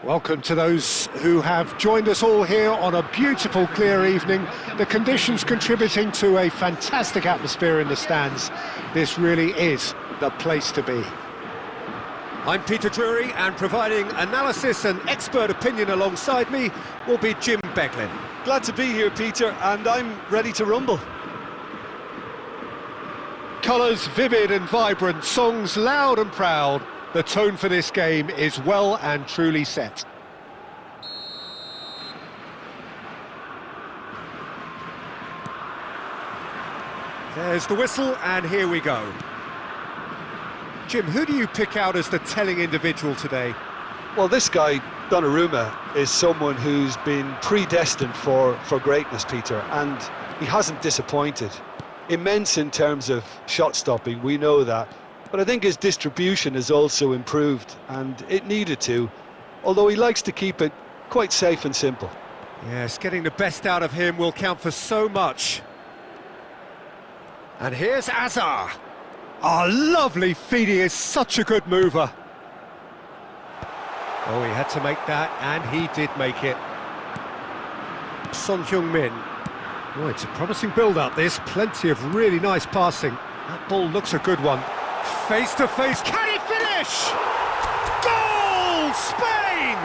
Welcome to those who have joined us all here on a beautiful, clear evening. The conditions contributing to a fantastic atmosphere in the stands. This really is the place to be. I'm Peter Drury, and providing analysis and expert opinion alongside me will be Jim Beglin. Glad to be here, Peter, and I'm ready to rumble. Colours vivid and vibrant, songs loud and proud. The tone for this game is well and truly set. There's the whistle, and here we go. Jim, who do you pick out as the telling individual today? Well, this guy, Donnarumma, is someone who's been predestined for greatness, Peter, and he hasn't disappointed. Immense in terms of shot stopping, we know that. But I think his distribution has also improved, and it needed to, although he likes to keep it quite safe and simple. Yes, getting the best out of him will count for so much. And here's Azar. Oh, lovely feed, he is such a good mover. Oh, he had to make that, and he did make it. Son Heung-min. Oh, it's a promising build-up, this. Plenty of really nice passing. That ball looks a good one. Face to face, can he finish? Goal! Spain!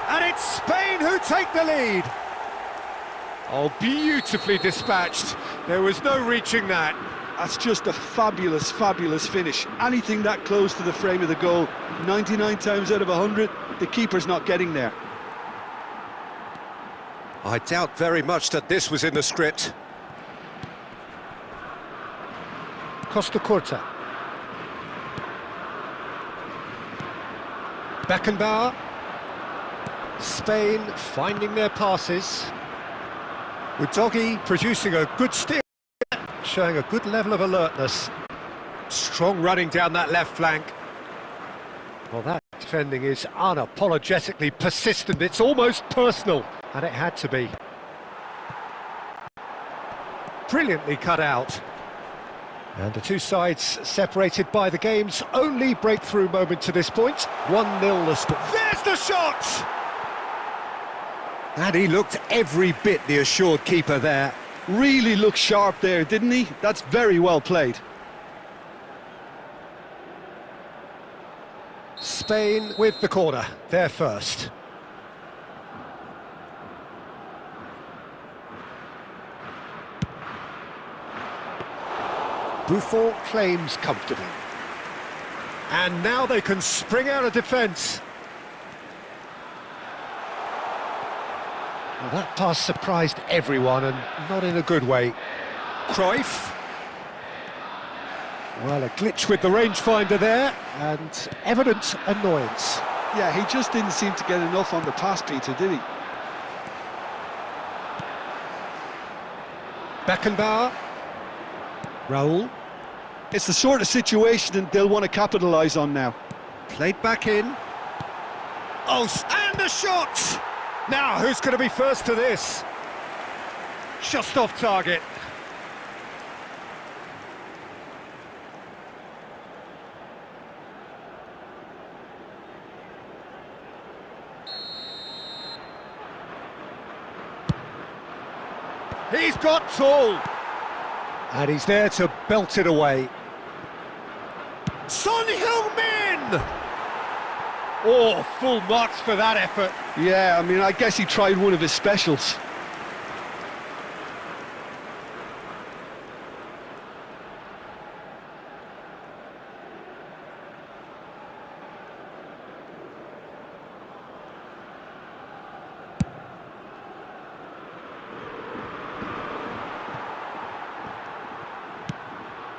And it's Spain who take the lead. Oh, beautifully dispatched. There was no reaching that. That's just a fabulous, fabulous finish. Anything that close to the frame of the goal, 99 times out of 100, the keeper's not getting there. I doubt very much that this was in the script. Costa Curta. Beckenbauer. Spain finding their passes. Udogi producing a good steer, showing a good level of alertness. Strong running down that left flank. Well, that defending is unapologetically persistent. It's almost personal, and it had to be. Brilliantly cut out. And the two sides separated by the game's only breakthrough moment to this point. 1-0 the score. There's the shot! And he looked every bit the assured keeper there. Really looked sharp there, didn't he? That's very well played. Spain with the corner, they're first. Buffon claims comfortably. And now they can spring out of defence. Well, that pass surprised everyone, and not in a good way. Cruyff. Well, a glitch with the rangefinder there, and evident annoyance. Yeah, he just didn't seem to get enough on the pass, Peter, did he? Beckenbauer. Raul. It's the sort of situation they'll want to capitalise on now. Played back in. Oh, and the shot! Now, who's going to be first to this? Just off target. He's got tall. And he's there to belt it away. Son Heung-min! Oh, full marks for that effort. Yeah, I mean, I guess he tried one of his specials.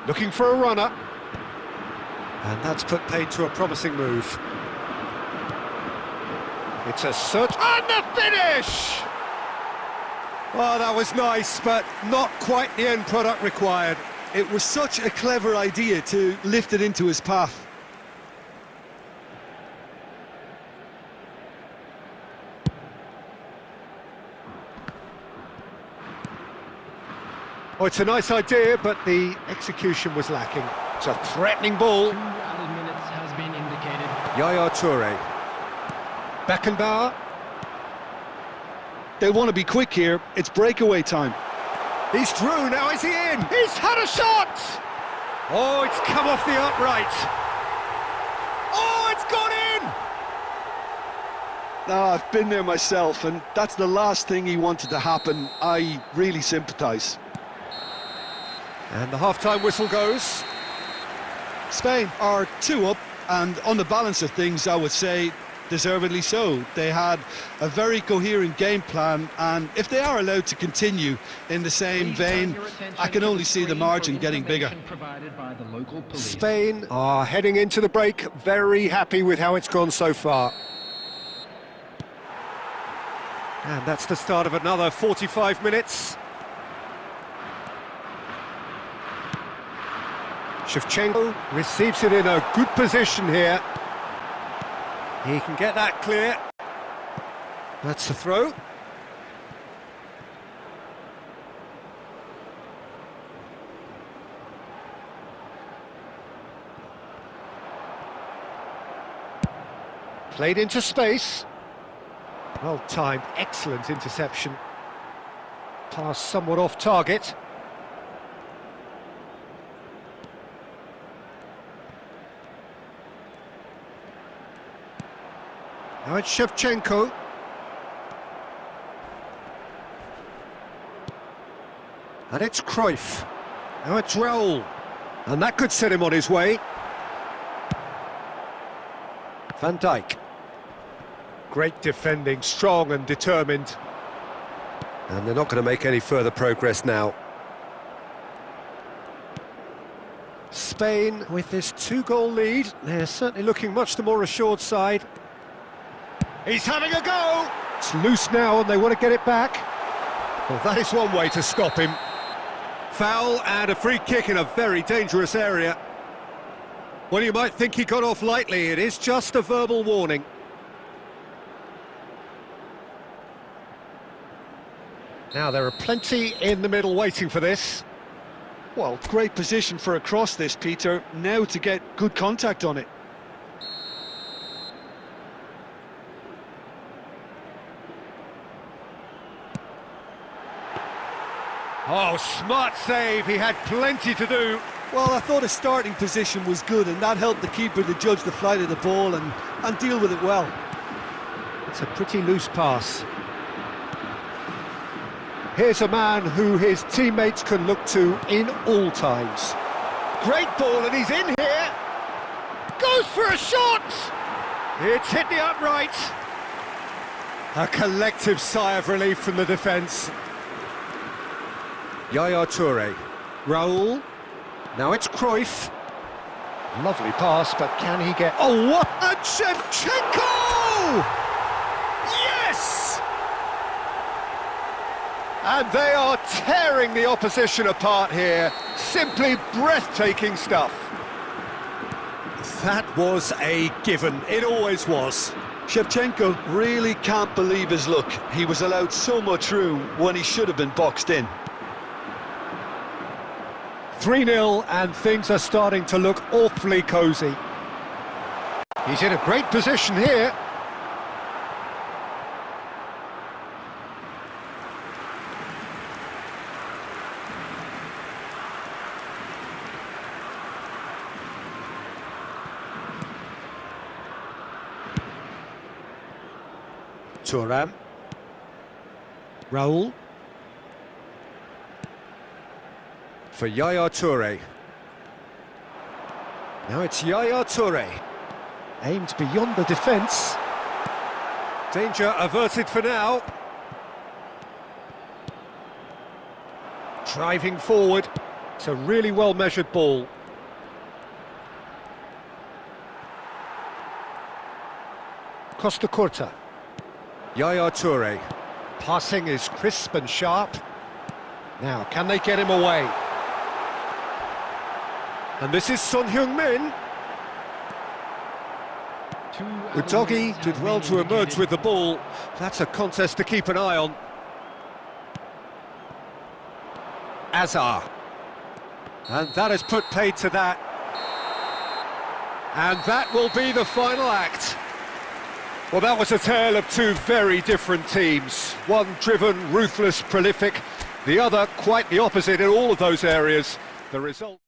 Looking for a runner. And that's put paid to a promising move. It's a search, and the finish! Well, that was nice, but not quite the end product required. It was such a clever idea to lift it into his path. Oh, it's a nice idea, but the execution was lacking. It's a threatening ball. 2 added minutes has been indicated. Yaya Toure. Beckenbauer. They'll want to be quick here. It's breakaway time. He's through, now is he in? He's had a shot! Oh, it's come off the upright. Oh, it's gone in! No, I've been there myself, and that's the last thing he wanted to happen. I really sympathise. And the half-time whistle goes. Spain are 2 up, and on the balance of things, I would say deservedly so. They had a very coherent game plan, and if they are allowed to continue in the same vein, I can only see the margin getting bigger. Spain are heading into the break, very happy with how it's gone so far. And that's the start of another 45 minutes. Shevchenko receives it in a good position here. He can get that clear. That's the throw. Played into space. Well timed, excellent interception. Pass somewhat off target. Now it's Shevchenko. And it's Cruyff. Now it's Raul. And that could set him on his way. Van Dijk. Great defending, strong and determined. And they're not going to make any further progress now. Spain, with this 2-goal lead, they're certainly looking much the more assured side. He's having a go! It's loose now and they want to get it back. Well, that is one way to stop him. Foul and a free kick in a very dangerous area. Well, you might think he got off lightly. It is just a verbal warning. Now, there are plenty in the middle waiting for this. Well, great position for a cross this, Peter. Now to get good contact on it. Oh, smart save. He had plenty to do. Well, I thought his starting position was good, and that helped the keeper to judge the flight of the ball and deal with it well. It's a pretty loose pass. Here's a man who his teammates can look to in all times. Great ball, and he's in here. Goes for a shot. It's hit the upright. A collective sigh of relief from the defence. Yaya Toure. Raul. Now it's Cruyff. Lovely pass, but can he get... Oh, what? And Shevchenko! Yes! And they are tearing the opposition apart here. Simply breathtaking stuff. That was a given. It always was. Shevchenko really can't believe his luck. He was allowed so much room when he should have been boxed in. 3-0 and things are starting to look awfully cosy. He's in a great position here. Thuram. Raul. For Yaya Toure. Now it's Yaya Toure. Aimed beyond the defence. Danger averted for now. Driving forward. It's a really well-measured ball. Costa Curta. Yaya Toure. Passing is crisp and sharp. Now, can they get him away? And this is Son Heung-min. Udogie did well to emerge with the ball. That's a contest to keep an eye on. Azar. And that has put paid to that. And that will be the final act. Well, that was a tale of two very different teams. One driven, ruthless, prolific. The other quite the opposite in all of those areas. The result...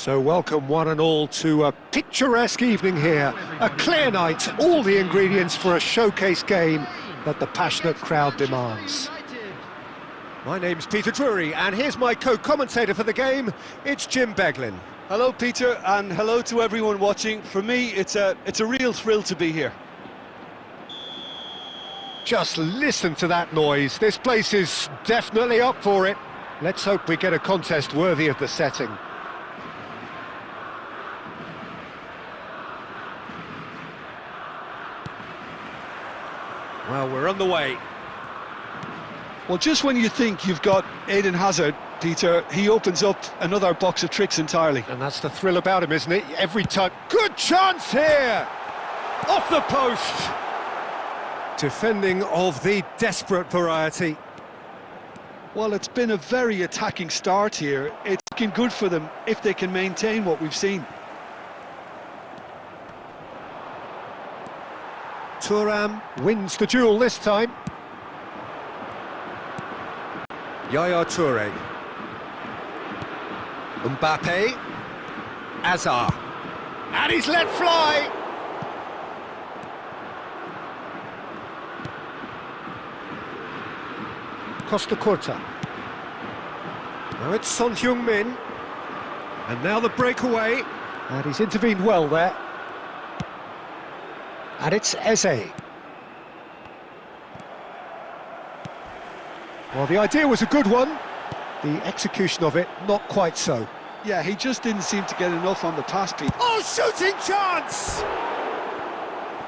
So welcome one and all to a picturesque evening here. A clear night, all the ingredients for a showcase game that the passionate crowd demands. My name's Peter Drury, and here's my co-commentator for the game, it's Jim Beglin. Hello, Peter, and hello to everyone watching. For me, it's a real thrill to be here. Just listen to that noise. This place is definitely up for it. Let's hope we get a contest worthy of the setting. Well, we're on the way. Well, just when you think you've got Eden Hazard, Peter, he opens up another box of tricks entirely. And that's the thrill about him, isn't it? Every time. Good chance here! Off the post! Defending of the desperate variety. Well, it's been a very attacking start here. It's looking good for them if they can maintain what we've seen. Thuram wins the duel this time. Yaya Toure. Mbappe. Hazard. And he's let fly! Costa Curta. Now it's Son Heung-min. And now the breakaway. And he's intervened well there. And it's Eze. Well, the idea was a good one. The execution of it, not quite so. Yeah, he just didn't seem to get enough on the pass, Pete. Oh, shooting chance!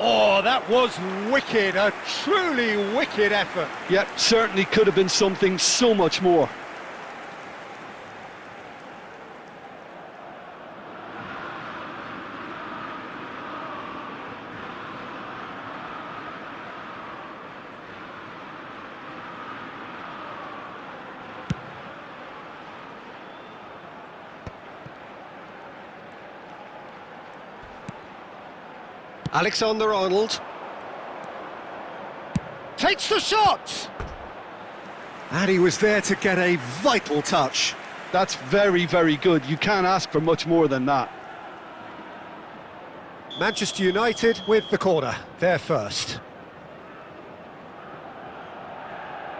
Oh, that was wicked, a truly wicked effort. Yeah, certainly could have been something so much more. Alexander-Arnold takes the shot! And he was there to get a vital touch. That's very, very good. You can't ask for much more than that. Manchester United with the corner, they're first.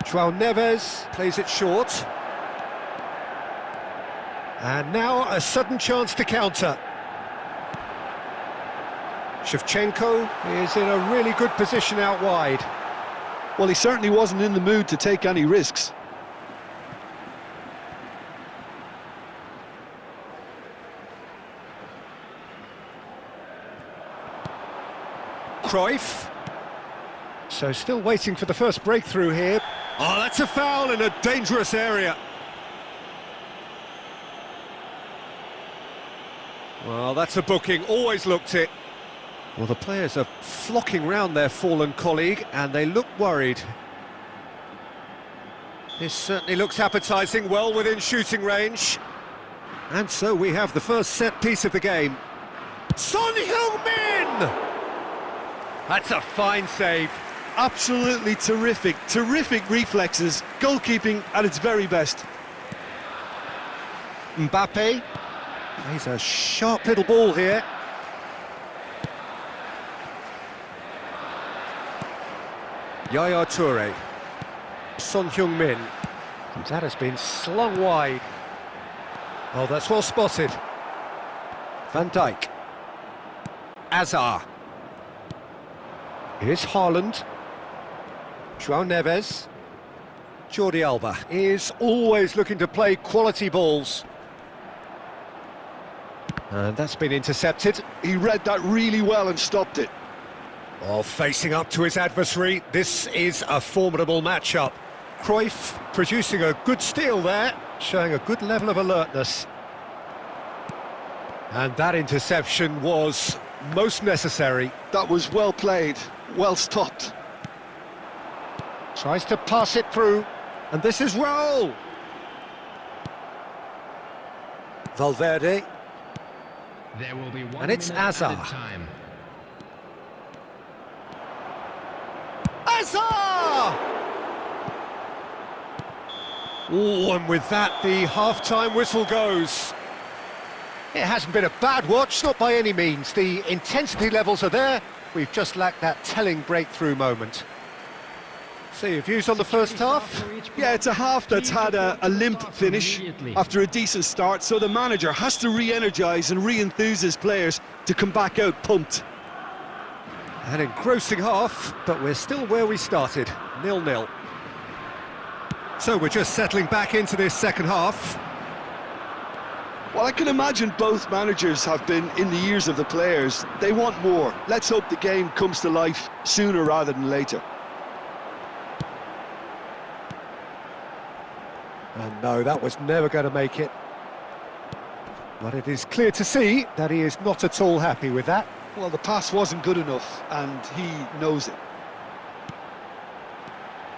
João Neves plays it short. And now a sudden chance to counter. Shevchenko is in a really good position out wide. Well, he certainly wasn't in the mood to take any risks. Cruyff. So still waiting for the first breakthrough here. Oh, that's a foul in a dangerous area. Well, that's a booking, always looked it. Well, the players are flocking round their fallen colleague, and they look worried. This certainly looks appetising, well within shooting range. And so we have the first set piece of the game. Son Heung-min! That's a fine save. Absolutely terrific, terrific reflexes. Goalkeeping at its very best. Mbappe. He's a sharp little ball here. Yaya Toure. Son Heung-min. And that has been slung wide. Oh, that's well spotted. Van Dijk. Hazard. Here's Haaland. João Neves. Jordi Alba is always looking to play quality balls. And that's been intercepted. He read that really well and stopped it. Oh, facing up to his adversary, this is a formidable matchup. Cruyff producing a good steal there, showing a good level of alertness. And that interception was most necessary. That was well played, well stopped. Tries to pass it through, and this is Raul. Valverde. There will be one and it's Hazard. time. Hazard! Oh, and with that, the half-time whistle goes. It hasn't been a bad watch, not by any means. The intensity levels are there. We've just lacked that telling breakthrough moment. So your views on the first half? Yeah, it's a half that's had a limp finish after a decent start, so the manager has to re-energise and re-enthuse his players to come back out pumped. An engrossing half, but we're still where we started, 0-0. So we're just settling back into this second half. Well, I can imagine both managers have been in the ears of the players. They want more. Let's hope the game comes to life sooner rather than later. And no, that was never going to make it. But it is clear to see that he is not at all happy with that. Well, the pass wasn't good enough, and he knows it.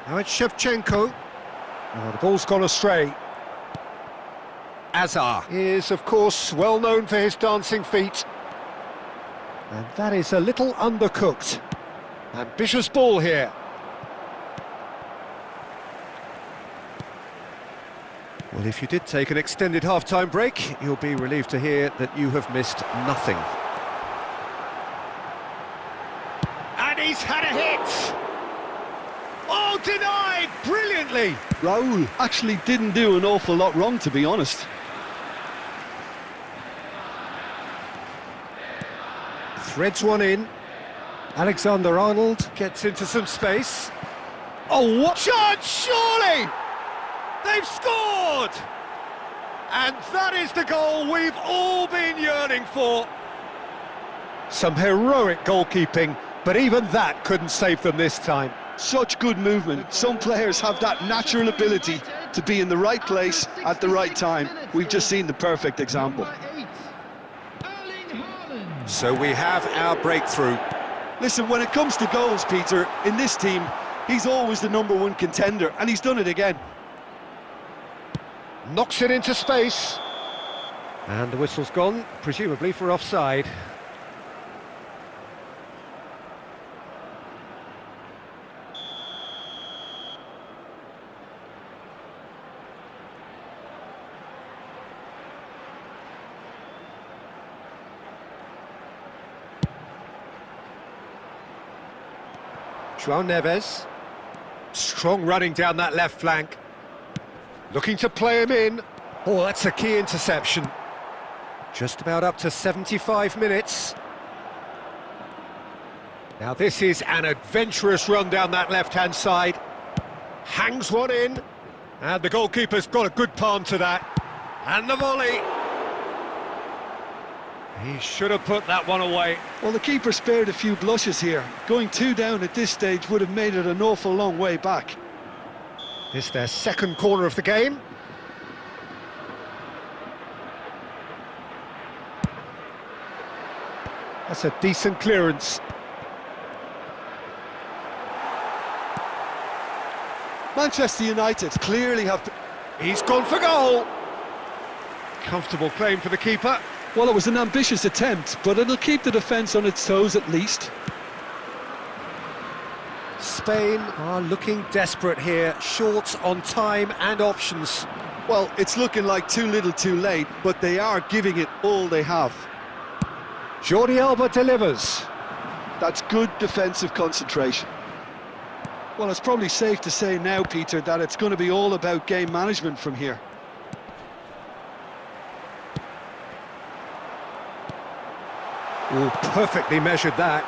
Now it's Shevchenko. Oh, the ball's gone astray. Azar is, of course, well known for his dancing feet. And that is a little undercooked. Ambitious ball here. Well, if you did take an extended half-time break, you'll be relieved to hear that you have missed nothing. And he's had a hit! Oh, denied brilliantly! Raul actually didn't do an awful lot wrong, to be honest. Threads one in. Alexander-Arnold gets into some space. Oh, what chance, surely! They've scored! And that is the goal we've all been yearning for. Some heroic goalkeeping, but even that couldn't save them this time. Such good movement. Some players have that natural ability to be in the right place at the right time. We've just seen the perfect example. So we have our breakthrough. Listen, when it comes to goals, Peter, in this team, he's always the #1 contender, and he's done it again. Knocks it into space. And the whistle's gone, presumably for offside. João Neves. Strong running down that left flank. Looking to play him in. Oh, that's a key interception. Just about up to 75 minutes. Now this is an adventurous run down that left-hand side. Hangs one in. And the goalkeeper's got a good palm to that. And the volley. He should have put that one away. Well, the keeper spared a few blushes here. Going 2 down at this stage would have made it an awful long way back. This their second corner of the game. That's a decent clearance. Manchester United clearly have to... He's gone for goal. Comfortable claim for the keeper. Well, it was an ambitious attempt, but it'll keep the defence on its toes at least. Spain are looking desperate here, short on time and options. Well, it's looking like too little too late, but they are giving it all they have. Jordi Alba delivers. That's good defensive concentration. Well, it's probably safe to say now, Peter, that it's going to be all about game management from here. Oh, perfectly measured that.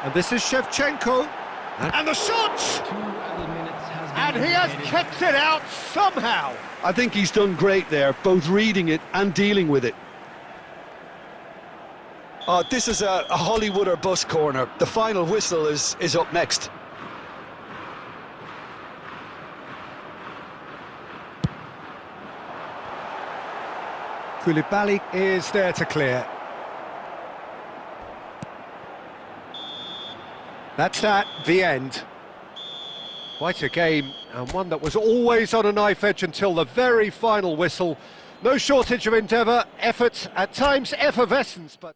And this is Shevchenko. And the shot! And he has kept it out somehow. I think he's done great there, both reading it and dealing with it. This is a Hollywood or bust corner. The final whistle is up next. Koulibaly is there to clear. That's the end. Quite a game, and one that was always on a knife edge until the very final whistle. No shortage of endeavour, effort, at times effervescence, but...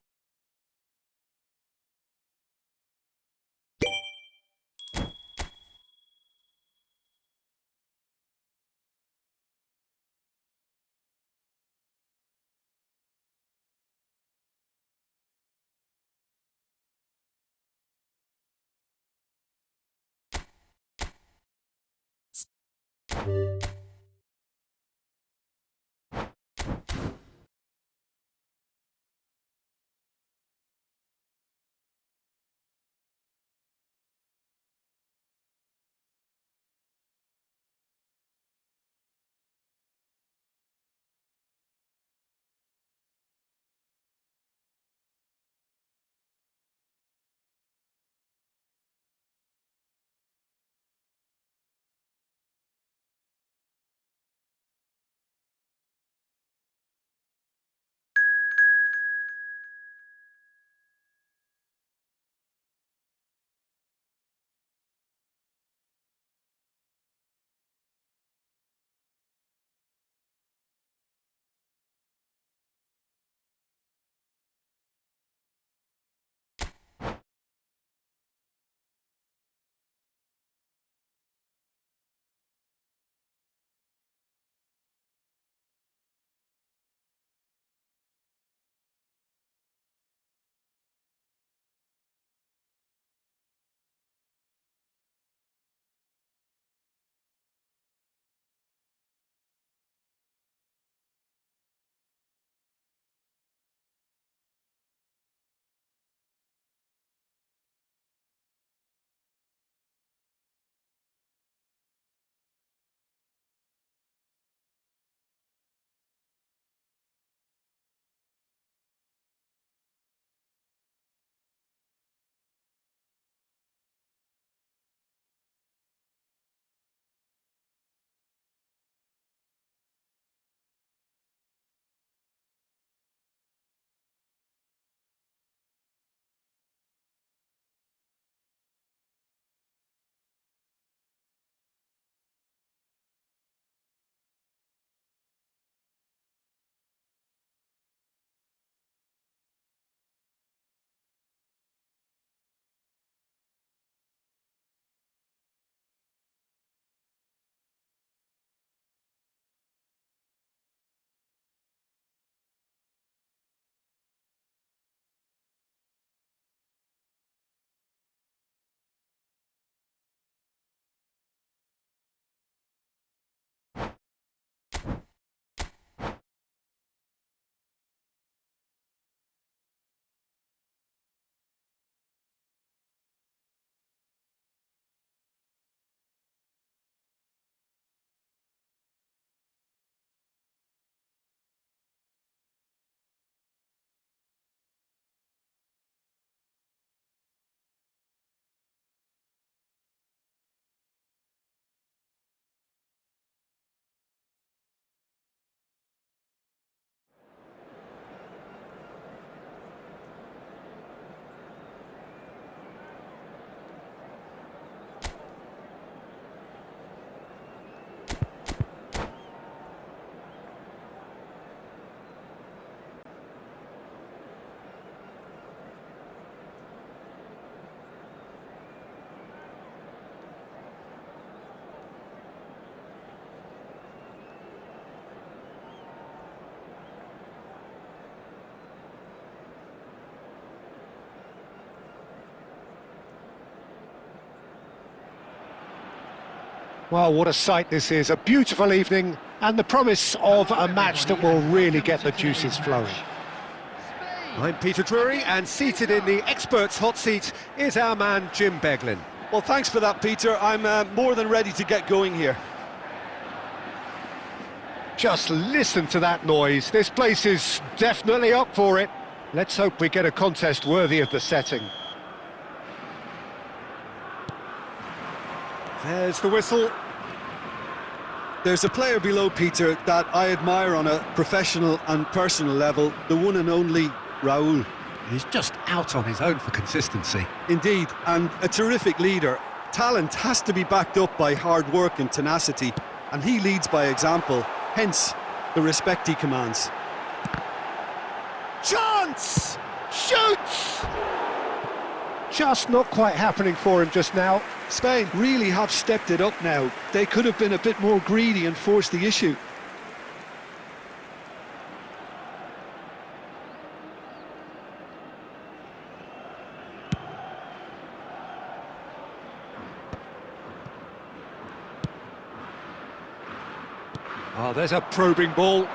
Well, what a sight this is. A beautiful evening and the promise of a match that will really get the juices flowing. I'm Peter Drury, and seated in the experts' hot seat is our man Jim Beglin. Well, thanks for that, Peter. I'm more than ready to get going here. Just listen to that noise. This place is definitely up for it. Let's hope we get a contest worthy of the setting. There's the whistle. There's a player below, Peter, that I admire on a professional and personal level, the one and only Raúl. He's just out on his own for consistency. Indeed, and a terrific leader. Talent has to be backed up by hard work and tenacity, and he leads by example, hence the respect he commands. Chance! Shoots! Just not quite happening for him just now. Spain really have stepped it up now. They could have been a bit more greedy and forced the issue. Oh, there's a probing ball.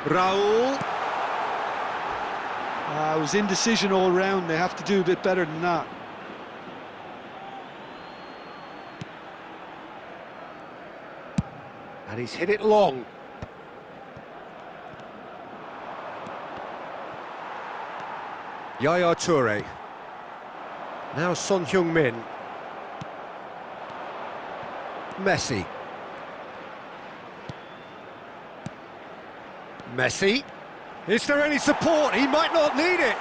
Raul. It was indecision all round. They have to do a bit better than that. And he's hit it long. Yaya Toure. Now Son Heung-min. Messi. Messi. Is there any support? He might not need it.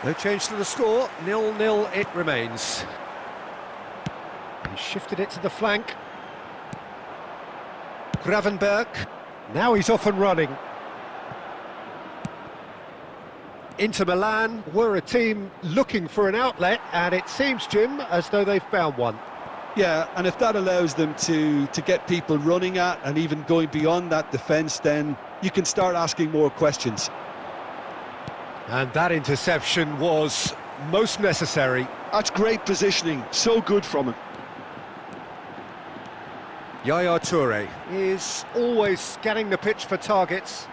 No change to the score. 0-0 it remains. He shifted it to the flank. Gravenberg. Now he's off and running. Inter Milan were a team looking for an outlet, and it seems, Jim, as though they've found one. Yeah, and if that allows them to get people running at and even going beyond that defence, then you can start asking more questions. And that interception was most necessary. That's great positioning, so good from him. Yaya Toure is always scanning the pitch for targets.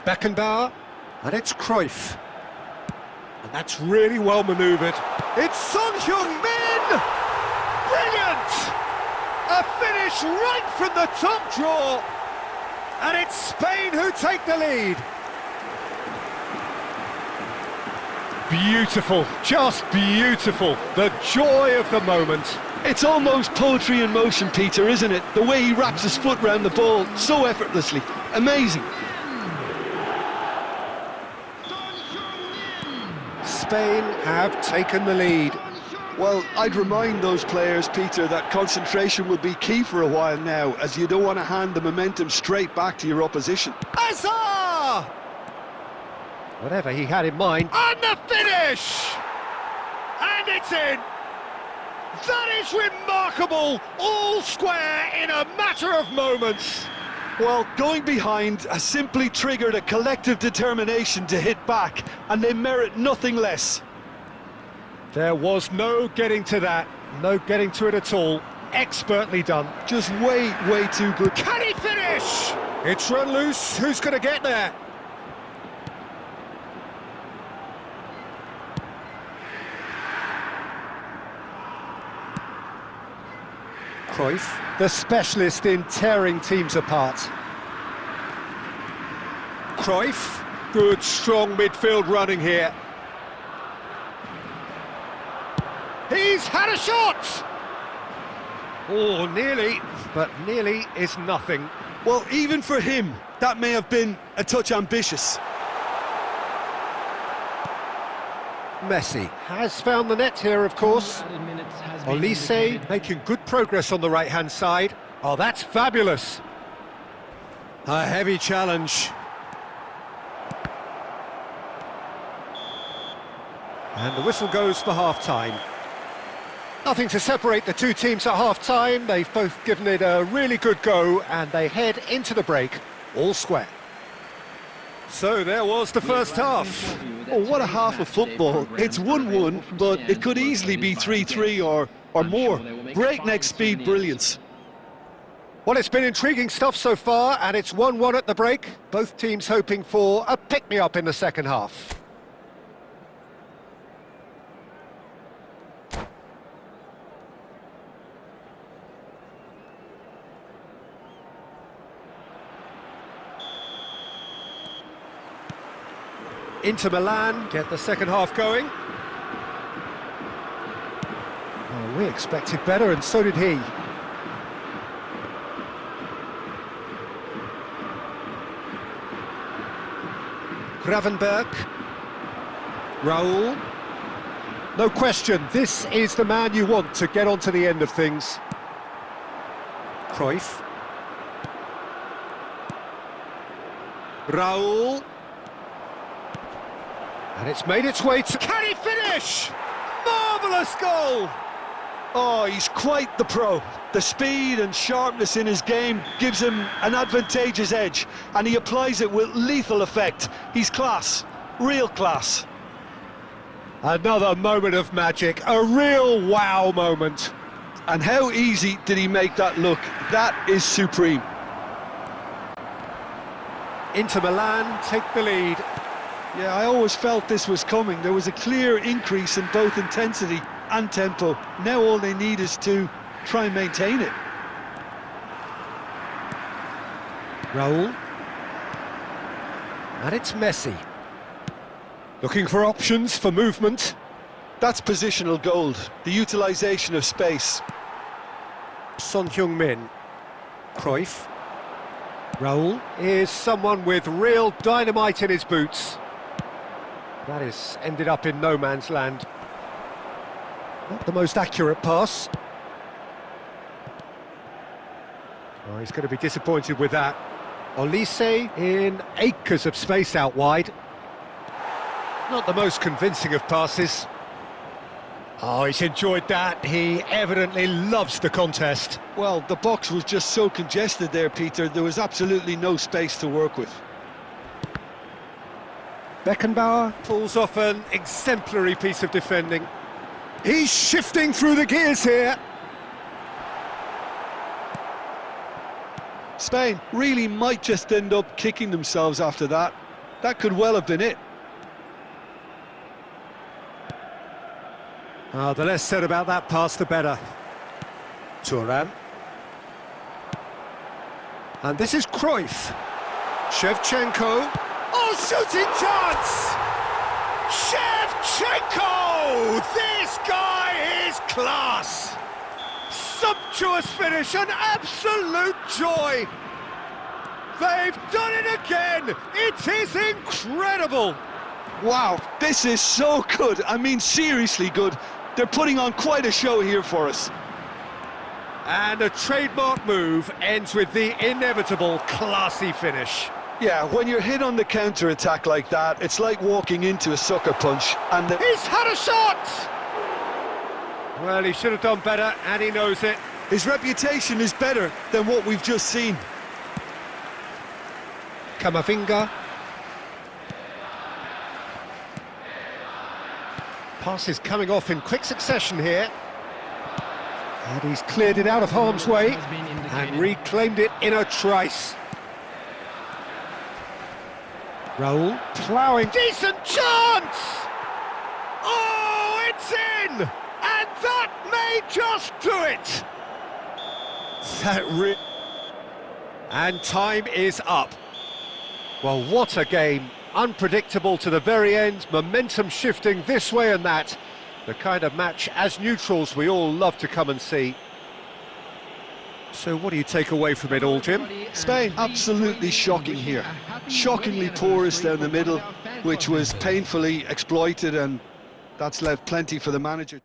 Beckenbauer, and it's Cruyff. And that's really well manoeuvred. It's Son Heung-min! Brilliant! A finish right from the top draw. And it's Spain who take the lead. Beautiful, just beautiful. The joy of the moment. It's almost poetry in motion, Peter, isn't it? The way he wraps his foot round the ball so effortlessly. Amazing. Spain have taken the lead. Well, I'd remind those players, Peter, that concentration will be key for a while now, as you don't want to hand the momentum straight back to your opposition. Hazard! Whatever he had in mind. And the finish! And it's in! That is remarkable! All square in a matter of moments. Well, going behind has simply triggered a collective determination to hit back, and they merit nothing less. There was no getting to that, no getting to it at all. Expertly done. Just way too good. Can he finish? It's run loose, who's going to get there? Cruyff, the specialist in tearing teams apart. Cruyff, good strong midfield running here. He's had a shot! Oh, nearly, but nearly is nothing. Well, even for him, that may have been a touch ambitious. Messi has found the net here, of course. Olise making good progress on the right-hand side. Oh, that's fabulous. A heavy challenge. And the whistle goes for half-time. Nothing to separate the two teams at half-time. They've both given it a really good go, and they head into the break all square. So there was the first half. Oh, what a half of football. It's 1-1, but it could easily be 3-3 or more. Breakneck speed brilliance. Well, it's been intriguing stuff so far, and it's 1-1 at the break. Both teams hoping for a pick-me-up in the second half. Inter Milan get the second half going. Oh, we expected better, and so did he. Gravenberg. Raul. No question, this is the man you want to get onto the end of things. Cruyff. Raul. And it's made its way to... Can he finish? Marvellous goal! Oh, he's quite the pro. The speed and sharpness in his game gives him an advantageous edge, and he applies it with lethal effect. He's class, real class. Another moment of magic, a real wow moment. And how easy did he make that look? That is supreme. Inter Milan take the lead. Yeah, I always felt this was coming. There was a clear increase in both intensity and tempo. Now all they need is to try and maintain it. Raul. And it's Messi. Looking for options for movement. That's positional gold, the utilisation of space. Son Heung-min. Cruyff. Raul is someone with real dynamite in his boots. That has ended up in no man's land. Not the most accurate pass. Oh, he's going to be disappointed with that. Olise in acres of space out wide. Not the most convincing of passes. Oh, he's enjoyed that. He evidently loves the contest. Well, the box was just so congested there, Peter. There was absolutely no space to work with. Beckenbauer pulls off an exemplary piece of defending. He's shifting through the gears here. Spain really might just end up kicking themselves after that. That could well have been it. The less said about that pass, the better. Thuram. And this is Cruyff. Shevchenko. Oh, shooting chance! Shevchenko! This guy is class! Sumptuous finish, an absolute joy! They've done it again! It is incredible! Wow, this is so good. I mean, seriously good. They're putting on quite a show here for us. And a trademark move ends with the inevitable classy finish. Yeah, when you're hit on the counter-attack like that, it's like walking into a sucker punch. And He's had a shot! Well, he should have done better, and he knows it. his reputation is better than what we've just seen. Camavinga. Passes coming off in quick succession here. And he's cleared it out of harm's way and reclaimed it in a trice. Raul ploughing. Decent chance! Oh, it's in! And that may just do it! And time is up. Well, what a game. Unpredictable to the very end, momentum shifting this way and that. The kind of match, as neutrals, we all love to come and see. So what do you take away from it all, Jim? Spain, absolutely shocking here. Shockingly porous down the middle, which was painfully exploited, and that's left plenty for the manager.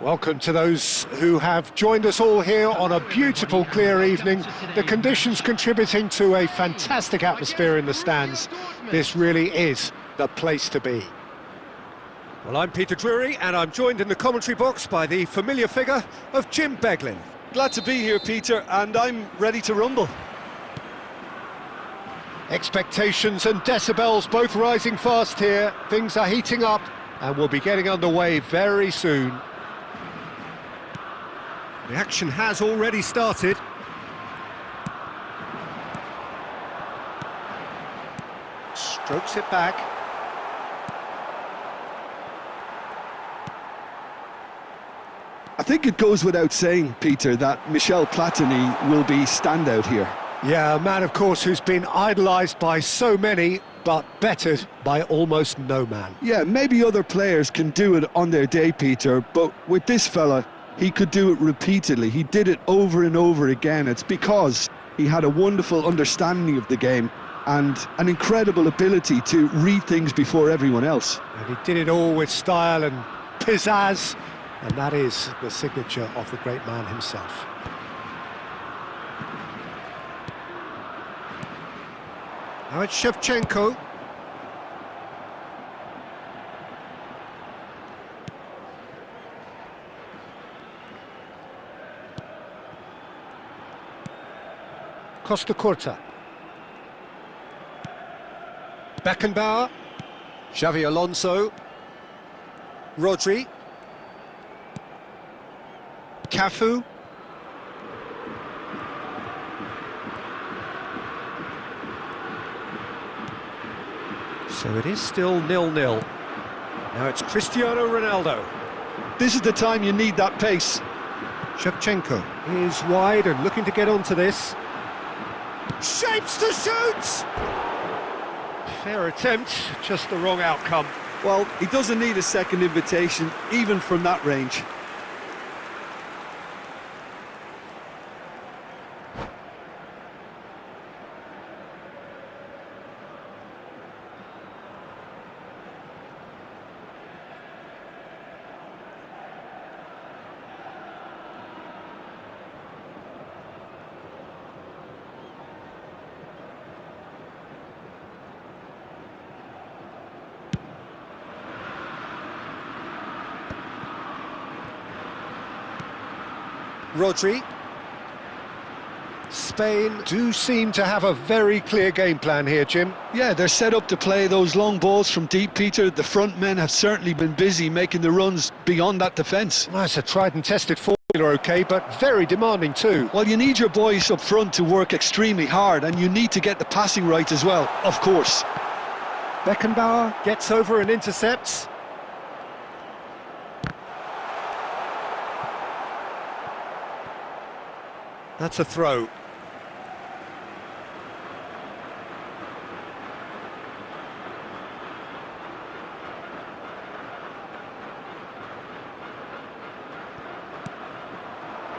Welcome to those who have joined us all here on a beautiful, clear evening. The conditions contributing to a fantastic atmosphere in the stands. This really is the place to be. Well, I'm Peter Drury, and I'm joined in the commentary box by the familiar figure of Jim Beglin. Glad to be here, Peter, and I'm ready to rumble. Expectations and decibels both rising fast here. Things are heating up, and we'll be getting underway very soon. The action has already started. Strokes it back. I think it goes without saying, Peter, that Michel Platini will be standout here. Yeah, a man, of course, who's been idolised by so many, but bettered by almost no man. Yeah, maybe other players can do it on their day, Peter, but with this fella, he could do it repeatedly. He did it over and over again. It's because he had a wonderful understanding of the game and an incredible ability to read things before everyone else. And he did it all with style and pizzazz, and that is the signature of the great man himself. Now it's Shevchenko. Costa Curta. Beckenbauer. Xavi Alonso. Rodri. Cafu. So it is still 0-0. Now it's Cristiano Ronaldo. This is the time you need that pace. Shevchenko is wide and looking to get onto this. Shapes to shoot! Fair attempt, just the wrong outcome. Well, he doesn't need a second invitation, even from that range. Rodri. Spain do seem to have a very clear game plan here, Jim. Yeah, they're set up to play those long balls from deep, Peter. The front men have certainly been busy making the runs beyond that defence. Well, it's a tried and tested formula, OK, but very demanding too. Well, you need your boys up front to work extremely hard, and you need to get the passing right as well, of course. Beckenbauer gets over and intercepts. That's a throw.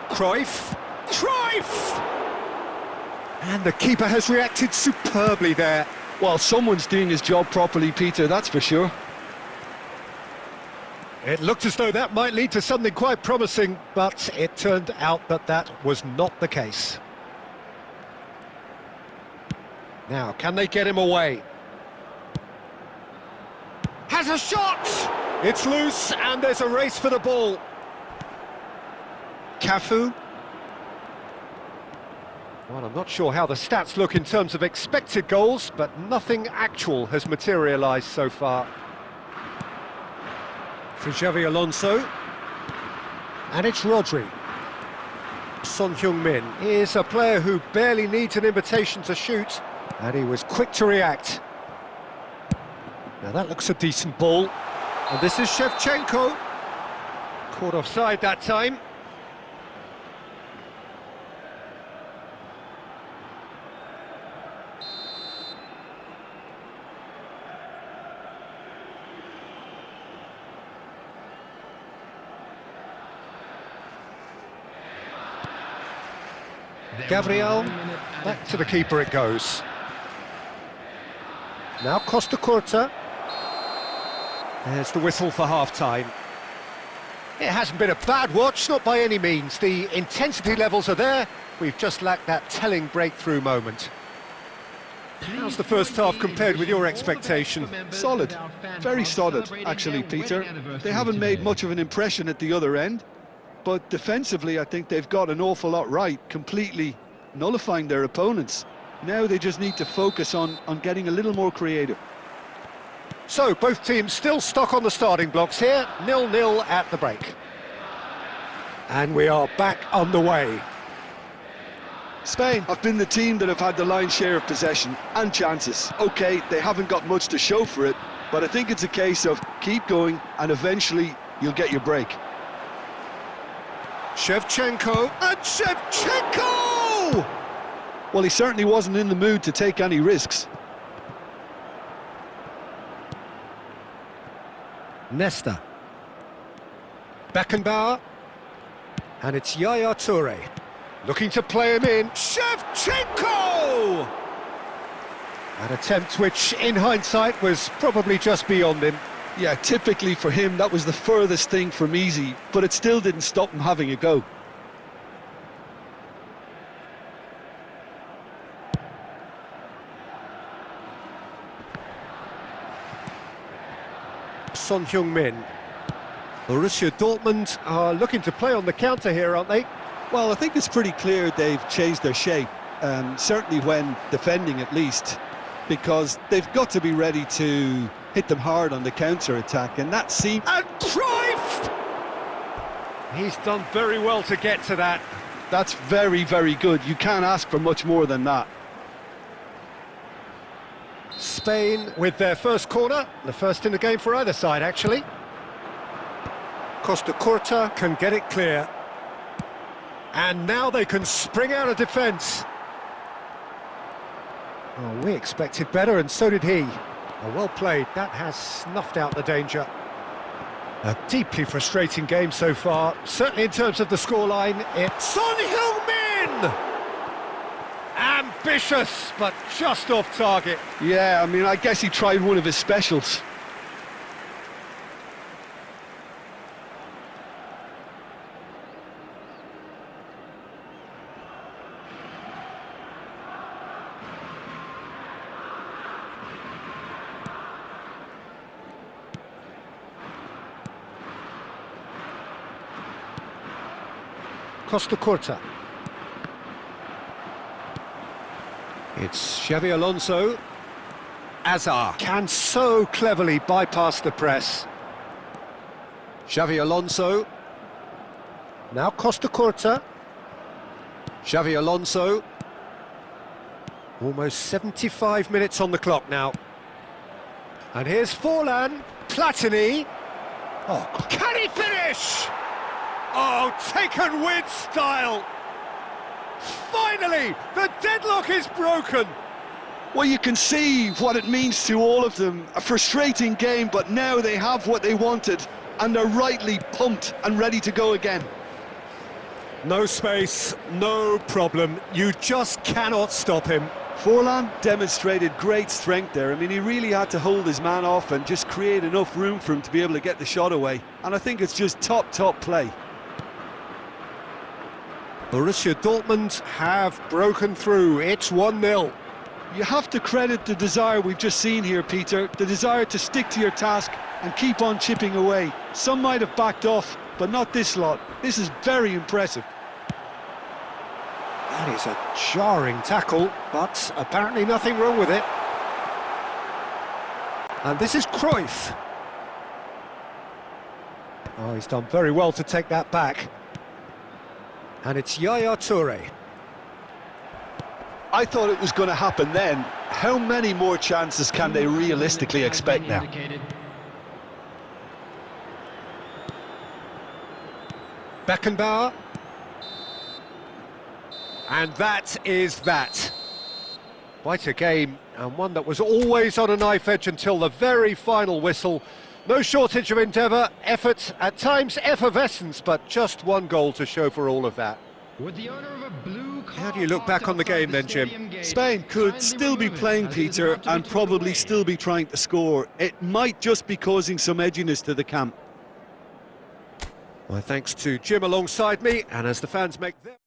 Cruyff! And the keeper has reacted superbly there. Well, someone's doing his job properly, Peter, that's for sure. It looked as though that might lead to something quite promising, but it turned out that that was not the case. Now, can they get him away? Has a shot! It's loose, and there's a race for the ball. Cafu. Well, I'm not sure how the stats look in terms of expected goals, but nothing actual has materialised so far. For Xavi Alonso. And it's Rodri. Son Heung-min is a player who barely needs an invitation to shoot, and he was quick to react. Now that looks a decent ball. And this is Shevchenko. Caught offside that time. Gabriel, back to the keeper it goes. Now Costa Curta. There's the whistle for half-time. It hasn't been a bad watch, not by any means. The intensity levels are there. We've just lacked that telling breakthrough moment. How's the first half compared with your expectation? Solid, very solid, actually, Peter. They haven't made much of an impression at the other end, but defensively, I think they've got an awful lot right, completely nullifying their opponents. Now they just need to focus on getting a little more creative. So, both teams still stuck on the starting blocks here, 0-0 at the break. And we are back underway. Spain have been the team that have had the lion's share of possession and chances. OK, they haven't got much to show for it, but I think it's a case of keep going and eventually you'll get your break. Shevchenko, and Shevchenko! Well, he certainly wasn't in the mood to take any risks. Nesta. Beckenbauer. And it's Yaya Toure. Looking to play him in. Shevchenko! An attempt which, in hindsight, was probably just beyond him. Yeah, typically for him, that was the furthest thing from easy, but it still didn't stop him having a go. Son Heung-min. Borussia Dortmund are looking to play on the counter here, aren't they? Well, I think it's pretty clear they've changed their shape, certainly when defending at least, because they've got to be ready to hit them hard on the counter-attack, and that seems... And Cruyff! He's done very well to get to that. That's very, very good. You can't ask for much more than that. Spain with their first corner, the first in the game for either side, actually. Costa Curta can get it clear. And now they can spring out of defence. Oh, we expected better, and so did he. Oh, well played. That has snuffed out the danger. A deeply frustrating game so far. Certainly in terms of the scoreline, it's Son Heung-min! Ambitious, but just off target. Yeah, I mean, I guess he tried one of his specials. Costa Curta. It's Xabi Alonso. Azar can so cleverly bypass the press. Xabi Alonso. Now Costa Curta. Xabi Alonso. Almost 75 minutes on the clock now. And here's Forlan. Platini. Oh, can he finish? Oh, taken with style. Finally, the deadlock is broken. Well, you can see what it means to all of them. A frustrating game, but now they have what they wanted, and they're rightly pumped and ready to go again. No space, no problem. You just cannot stop him. Forlan demonstrated great strength there. I mean, he really had to hold his man off and just create enough room for him to be able to get the shot away. And I think it's just top play. Borussia Dortmund have broken through. It's 1-0. You have to credit the desire we've just seen here, Peter. The desire to stick to your task and keep on chipping away. Some might have backed off, but not this lot. This is very impressive. That is a jarring tackle, but apparently nothing wrong with it. And this is Cruyff. Oh, he's done very well to take that back. And it's Yaya Toure. I thought it was going to happen then. How many more chances can they realistically expect now? Beckenbauer. And that is that. Quite a game, and one that was always on a knife edge until the very final whistle. No shortage of endeavour, effort, at times effervescence, but just one goal to show for all of that. How do you look back on the game then, Jim? Spain could still be playing, Peter, and probably still be trying to score. It might just be causing some edginess to the camp. My thanks to Jim alongside me, and as the fans make their...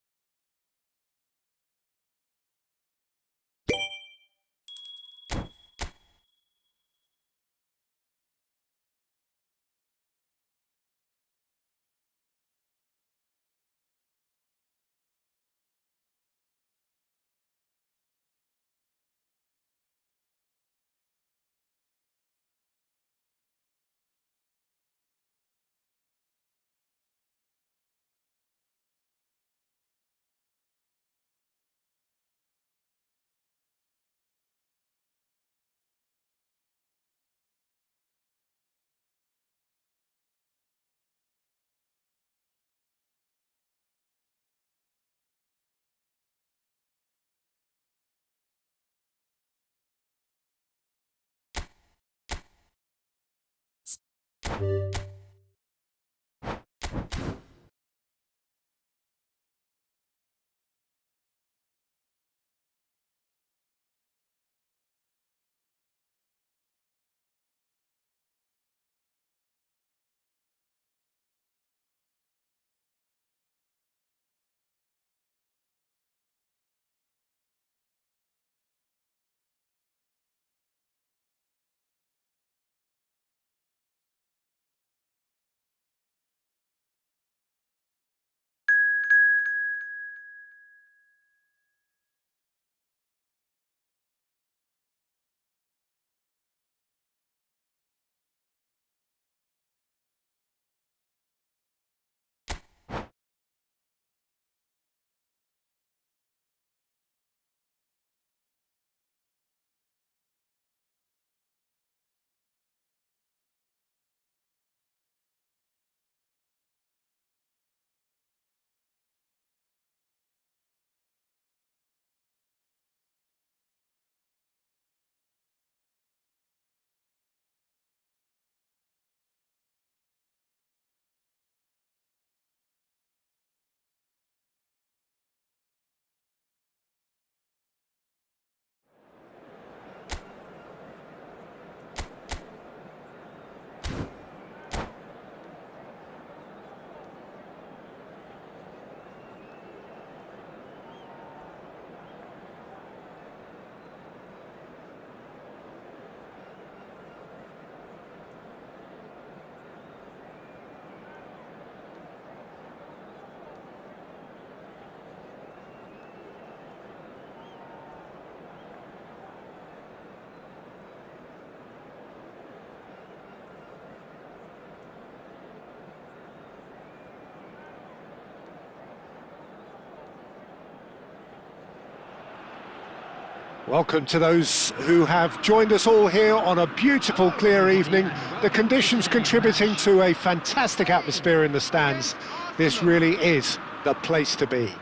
Welcome to those who have joined us all here on a beautiful, clear evening. The conditions contributing to a fantastic atmosphere in the stands. This really is the place to be.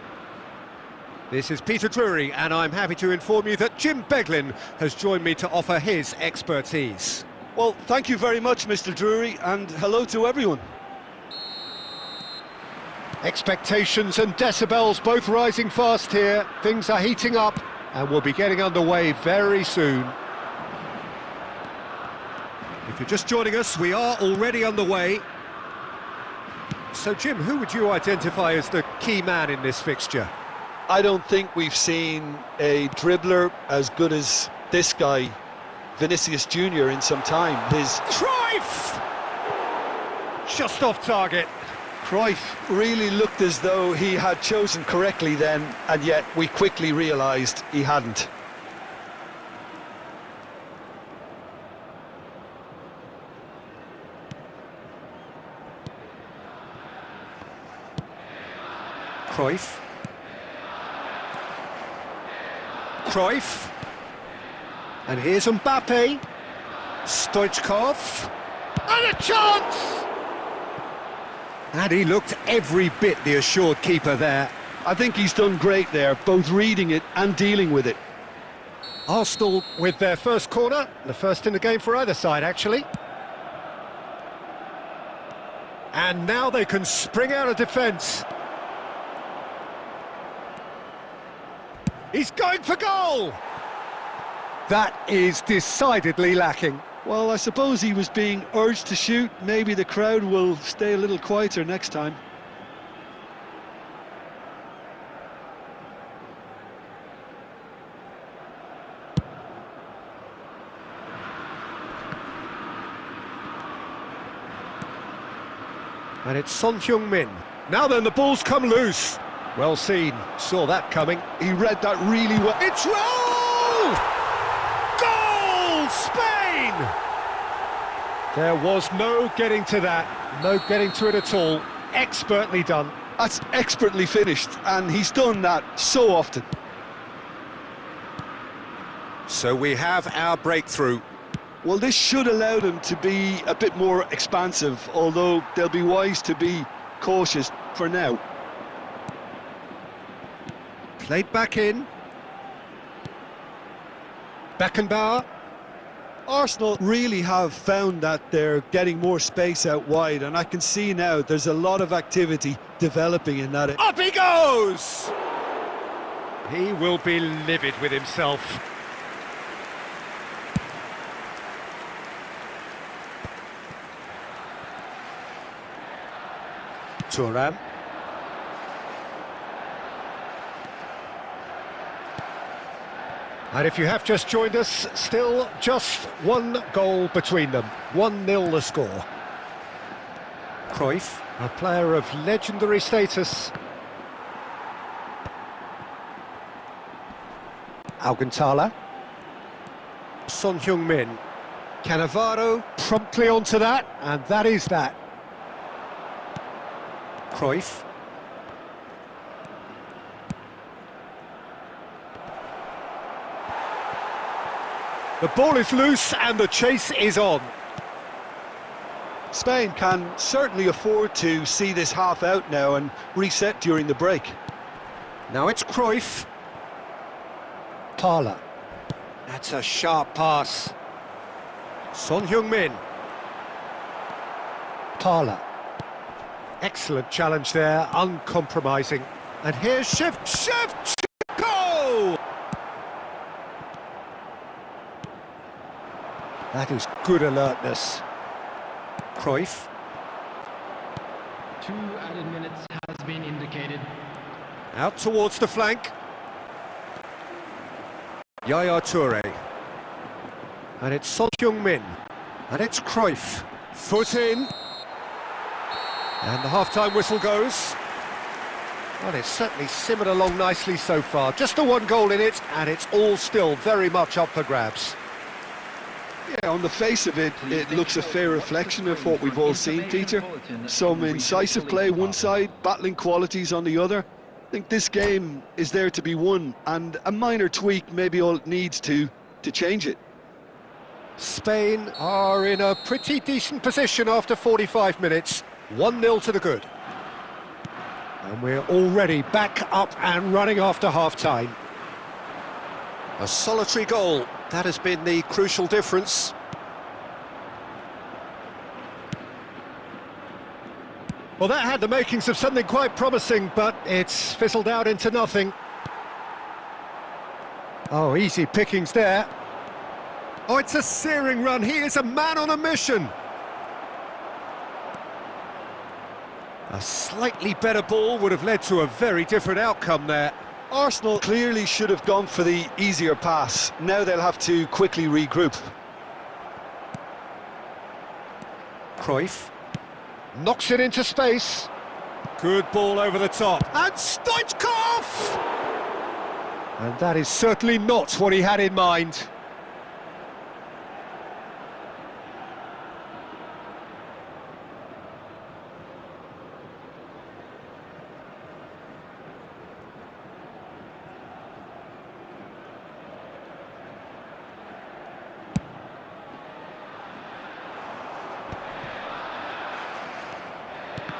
This is Peter Drury, and I'm happy to inform you that Jim Beglin has joined me to offer his expertise. Well, thank you very much, Mr. Drury, and hello to everyone. Expectations and decibels both rising fast here. Things are heating up, and we'll be getting underway very soon. If you're just joining us, we are already underway. So, Jim, who would you identify as the key man in this fixture? I don't think we've seen a dribbler as good as this guy, Vinicius Jr., in some time. His Cruyff! Just off target. Cruyff really looked as though he had chosen correctly then, and yet we quickly realised he hadn't. Cruyff. Cruyff. And here's Mbappe. Stoichkov. And a chance! And he looked every bit the assured keeper there. I think he's done great there, both reading it and dealing with it. Arsenal with their first corner, the first in the game for either side, actually. And now they can spring out of defence. He's going for goal! That is decidedly lacking. Well, I suppose he was being urged to shoot. Maybe the crowd will stay a little quieter next time. And it's Son Heung-min. Now then, the ball's come loose. Well seen, saw that coming. He read that really well. It's roll! Goal, Spain! There was no getting to that, no getting to it at all. Expertly done. That's expertly finished, and he's done that so often. So we have our breakthrough. Well, this should allow them to be a bit more expansive, although they'll be wise to be cautious for now. Played back in. Beckenbauer. Arsenal really have found that they're getting more space out wide, and I can see now there's a lot of activity developing in that. Up he goes! He will be livid with himself. Thuram. And if you have just joined us, still just one goal between them. 1-0 the score. Cruyff, a player of legendary status. Alcantara. Son Heung-min. Cannavaro promptly onto that, and that is that. Cruyff. The ball is loose and the chase is on. Spain can certainly afford to see this half out now and reset during the break. Now it's Cruyff. Parla. That's a sharp pass. Son Heung-min. Parla. Excellent challenge there, uncompromising. And here's Shevchenko! That is good alertness. Cruyff. 2 added minutes has been indicated. Out towards the flank. Yaya Toure. And it's Son Heung-min. And it's Cruyff. Foot in. And the half-time whistle goes. Well, it's certainly simmered along nicely so far. Just the one goal in it, and it's all still very much up for grabs. Yeah, on the face of it, it looks a fair reflection of what we've all seen, Peter. Some incisive play one side, battling qualities on the other. I think this game is there to be won, and a minor tweak maybe all it needs to change it. Spain are in a pretty decent position after 45 minutes. 1-0 to the good. And we're already back up and running after half-time. A solitary goal. That has been the crucial difference. Well, that had the makings of something quite promising, but it's fizzled out into nothing. Oh, easy pickings there. Oh, it's a searing run. He is a man on a mission. A slightly better ball would have led to a very different outcome there. Arsenal clearly should have gone for the easier pass. Now they'll have to quickly regroup. Cruyff knocks it into space. Good ball over the top. And Stoichkov! And that is certainly not what he had in mind.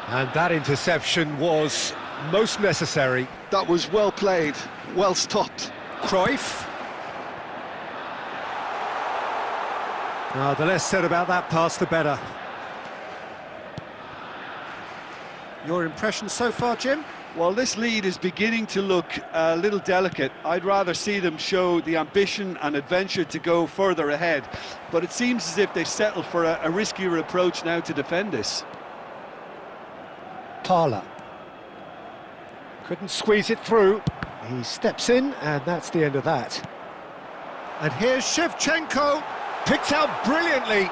And that interception was most necessary. That was well played, well stopped. Cruyff. The less said about that pass, the better. Your impression so far, Jim? Well, this lead is beginning to look a little delicate. I'd rather see them show the ambition and adventure to go further ahead. But it seems as if they've settled for a riskier approach now to defend this. Parla. Couldn't squeeze it through. He steps in, and that's the end of that. And here's Shevchenko. Picked out brilliantly.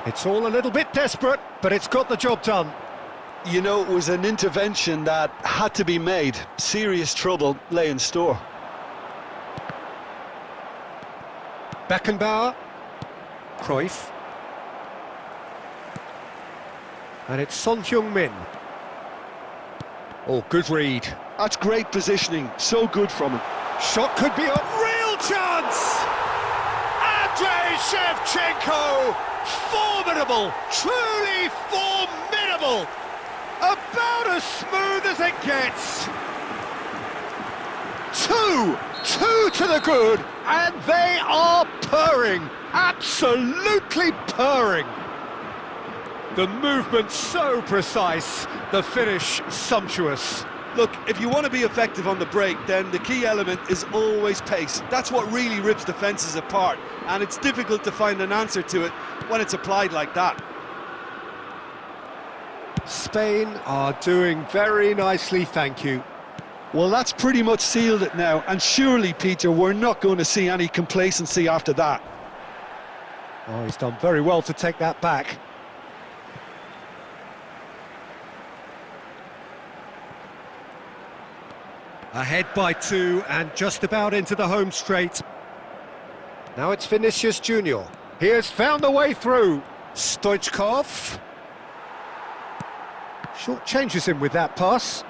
It's all a little bit desperate, but it's got the job done. You know, it was an intervention that had to be made. Serious trouble lay in store. Beckenbauer. Cruyff. And it's Son Heung-min. Oh, good read. That's great positioning. So good from him. Shot could be a real chance! Andrei Shevchenko! Formidable! Truly formidable! About as smooth as it gets. Two to the good, and they are purring, absolutely purring. The movement so precise, the finish sumptuous. Look, if you want to be effective on the break, then the key element is always pace. That's what really rips defences apart, and it's difficult to find an answer to it when it's applied like that. Spain are doing very nicely, thank you. Well, that's pretty much sealed it now, and surely, Peter, we're not going to see any complacency after that. Oh, he's done very well to take that back. Ahead by 2 and just about into the home straight. Now it's Vinicius Junior. He has found the way through. Stoichkov. Short changes him with that pass.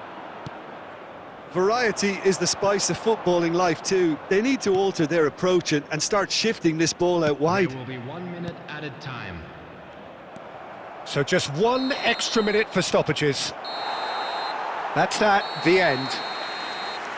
Variety is the spice of footballing life too. They need to alter their approach and start shifting this ball out wide. There will be 1 minute added time. So just 1 extra minute for stoppages. That's that, the end.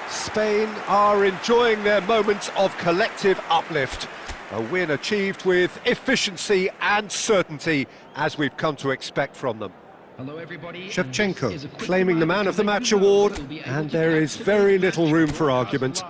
Spain are enjoying their moment of collective uplift. A win achieved with efficiency and certainty, as we've come to expect from them. Hello everybody. Shevchenko claiming the Man of the Match award, and there is very little room for argument.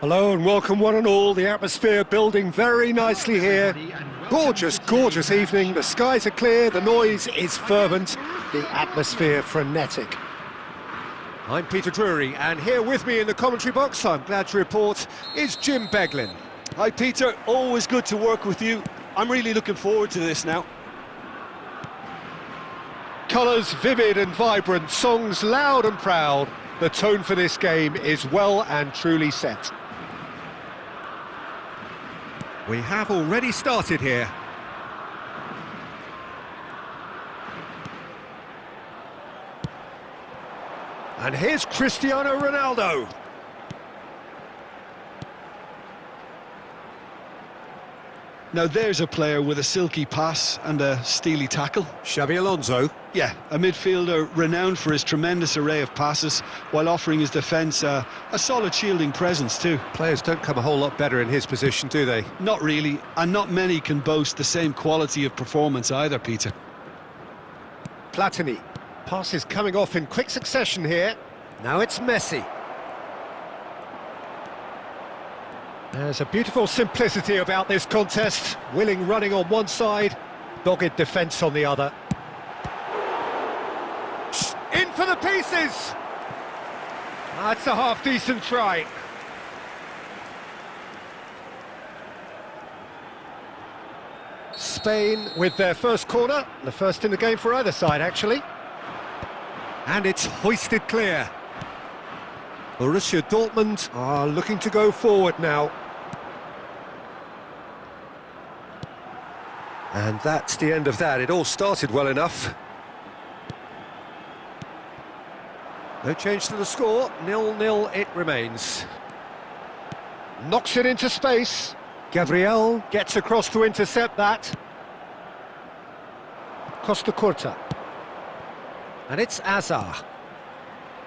Hello and welcome one and all. The atmosphere building very nicely here. Gorgeous, gorgeous evening. The skies are clear, the noise is fervent, the atmosphere frenetic. I'm Peter Drury, and here with me in the commentary box, I'm glad to report, is Jim Beglin. Hi Peter, always good to work with you. I'm really looking forward to this now. Colours vivid and vibrant, songs loud and proud. The tone for this game is well and truly set. We have already started here. And here's Cristiano Ronaldo. Now there's a player with a silky pass and a steely tackle. Xabi Alonso. Yeah, a midfielder renowned for his tremendous array of passes while offering his defence a solid shielding presence too. Players don't come a whole lot better in his position, do they? Not really, and not many can boast the same quality of performance either, Peter. Platini. Passes coming off in quick succession here. Now it's Messi. There's a beautiful simplicity about this contest. Willing running on one side, dogged defence on the other. In for the pieces! That's a half-decent try. Spain with their first corner, the first in the game for either side, actually. And it's hoisted clear. Borussia Dortmund are looking to go forward now. And that's the end of that. It all started well enough. No change to the score, 0-0 it remains. Knocks it into space. Gabriel gets across to intercept that. Costa Curta. And it's Azar.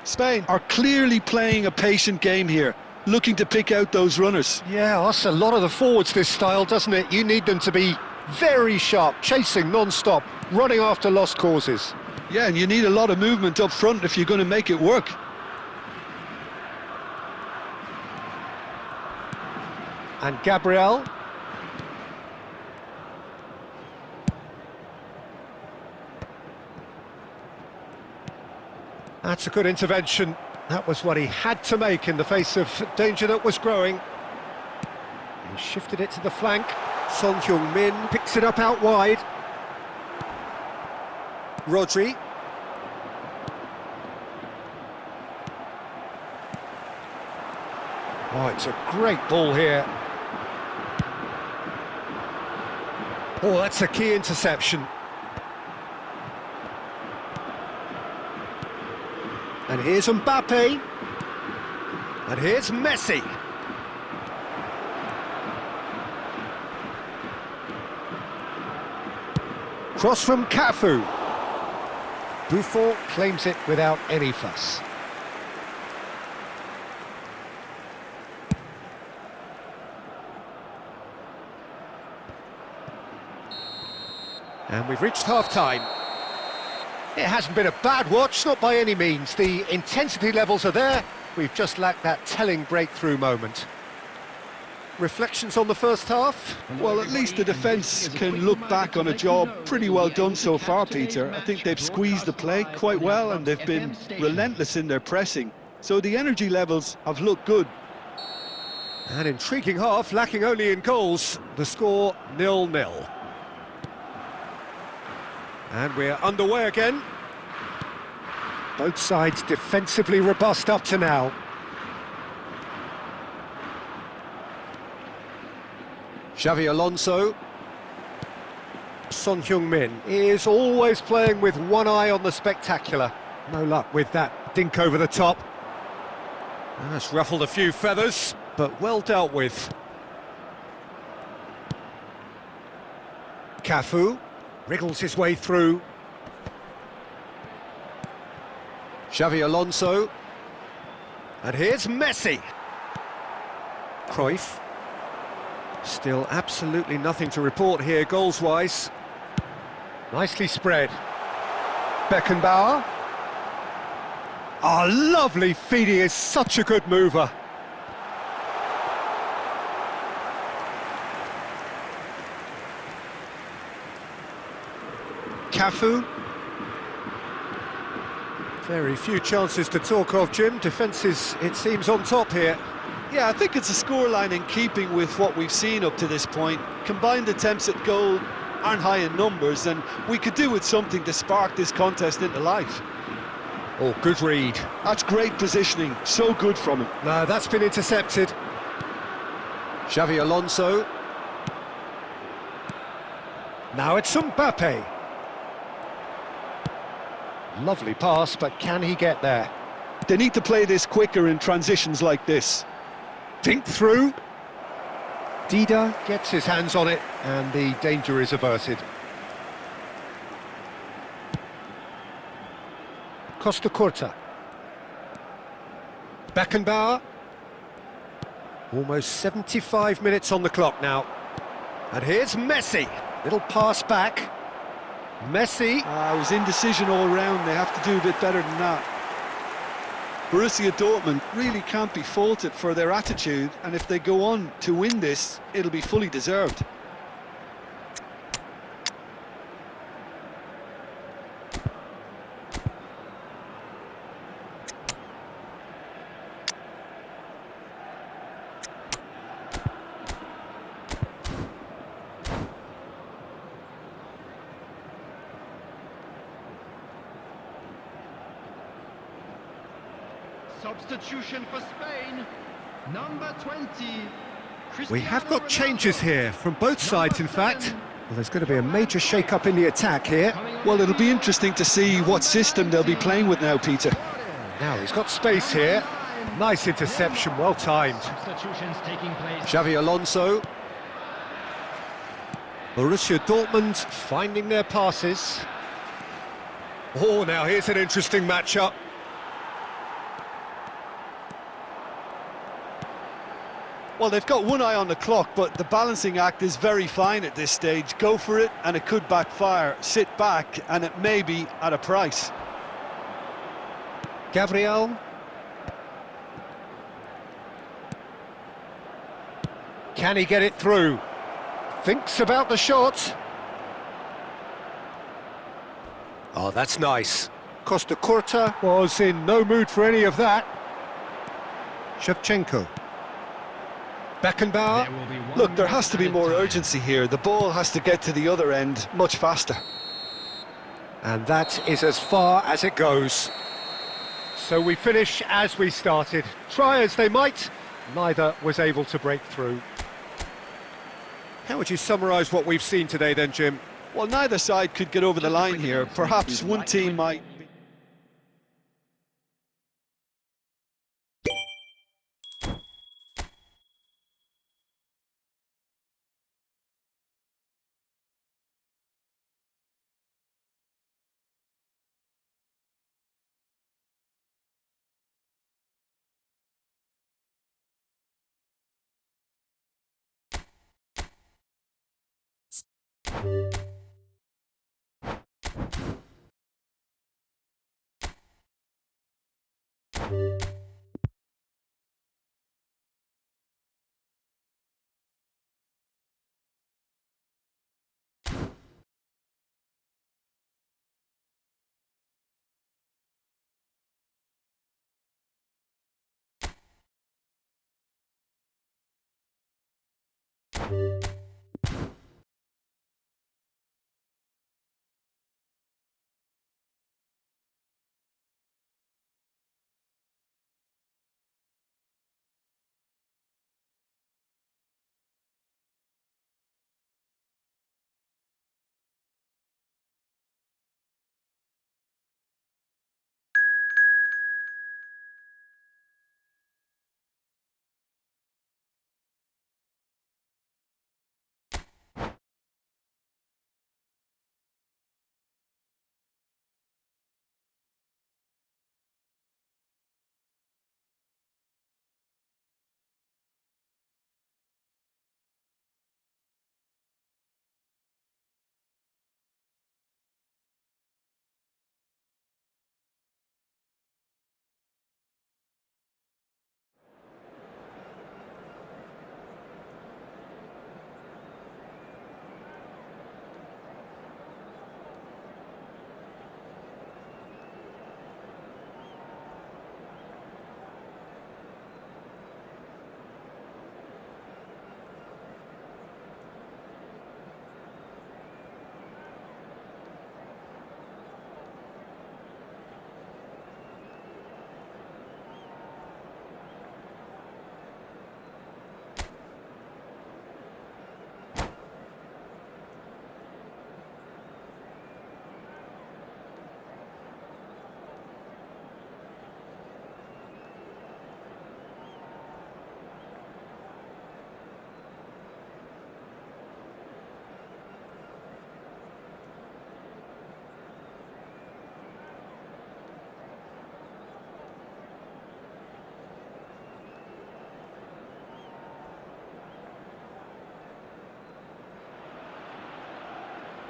Spain are clearly playing a patient game here, looking to pick out those runners. Yeah, that's a lot of the forwards, this style, doesn't it? You need them to be very sharp, chasing non-stop, running after lost causes. Yeah, and you need a lot of movement up front if you're going to make it work. And Gabriel. That's a good intervention. That was what he had to make in the face of danger that was growing. He shifted it to the flank. Son Heung-min picks it up out wide. Rodri. Oh, it's a great ball here. Oh, that's a key interception. And here's Mbappe. And here's Messi. Cross from Cafu. Buffon claims it without any fuss. And we've reached half-time. It hasn't been a bad watch, not by any means. The intensity levels are there. We've just lacked that telling breakthrough moment. Reflections on the first half? Well, at least the defence can look back on a job pretty well done so far, Peter. I think they've squeezed the play quite well and they've been relentless in their pressing. So the energy levels have looked good. An intriguing half, lacking only in goals. The score 0-0. And we're underway again. Both sides defensively robust up to now. Xabi Alonso. Son Heung-min is always playing with one eye on the spectacular. No luck with that dink over the top. That's ruffled a few feathers, but well dealt with. Cafu wriggles his way through. Xabi Alonso. And here's Messi. Cruyff. Still absolutely nothing to report here goals-wise. Nicely spread. Beckenbauer. Oh, lovely feed, he is such a good mover. Cafu. Very few chances to talk of, Jim. Defence is, it seems, on top here. Yeah, I think it's a scoreline in keeping with what we've seen up to this point. Combined attempts at goal aren't high in numbers, and we could do with something to spark this contest into life. Oh, good read. That's great positioning, so good from him. No, that's been intercepted. Xavi Alonso. Now it's Mbappe. Lovely pass, but can he get there? They need to play this quicker in transitions like this. Dink through. Dida gets his hands on it, and the danger is averted. Costa Curta. Beckenbauer. Almost 75 minutes on the clock now. And here's Messi. Little pass back. Messi. It was indecision all round. They have to do a bit better than that. Borussia Dortmund really can't be faulted for their attitude, and if they go on to win this, it'll be fully deserved. Substitution for Spain, number 20. We have got changes here from both sides, in fact. Well, there's going to be a major shake-up in the attack here. Well, it'll be interesting to see what system they'll be playing with now, Peter. Now he's got space here. Nice interception, well timed. Substitutions taking place. Xavi Alonso. Borussia Dortmund finding their passes. Oh, now here's an interesting matchup. Well, they've got one eye on the clock, but the balancing act is very fine at this stage. Go for it, and it could backfire. Sit back, and it may be at a price. Gabriel. Can he get it through? Thinks about the shot. Oh, that's nice. Costa Curta was in no mood for any of that. Shevchenko. Beckenbauer. Look, there has to be more urgency here. The ball has to get to the other end much faster. And that is as far as it goes. So we finish as we started. Try as they might, neither was able to break through. How would you summarise what we've seen today then, Jim? Well, neither side could get over the line here. Perhaps one team might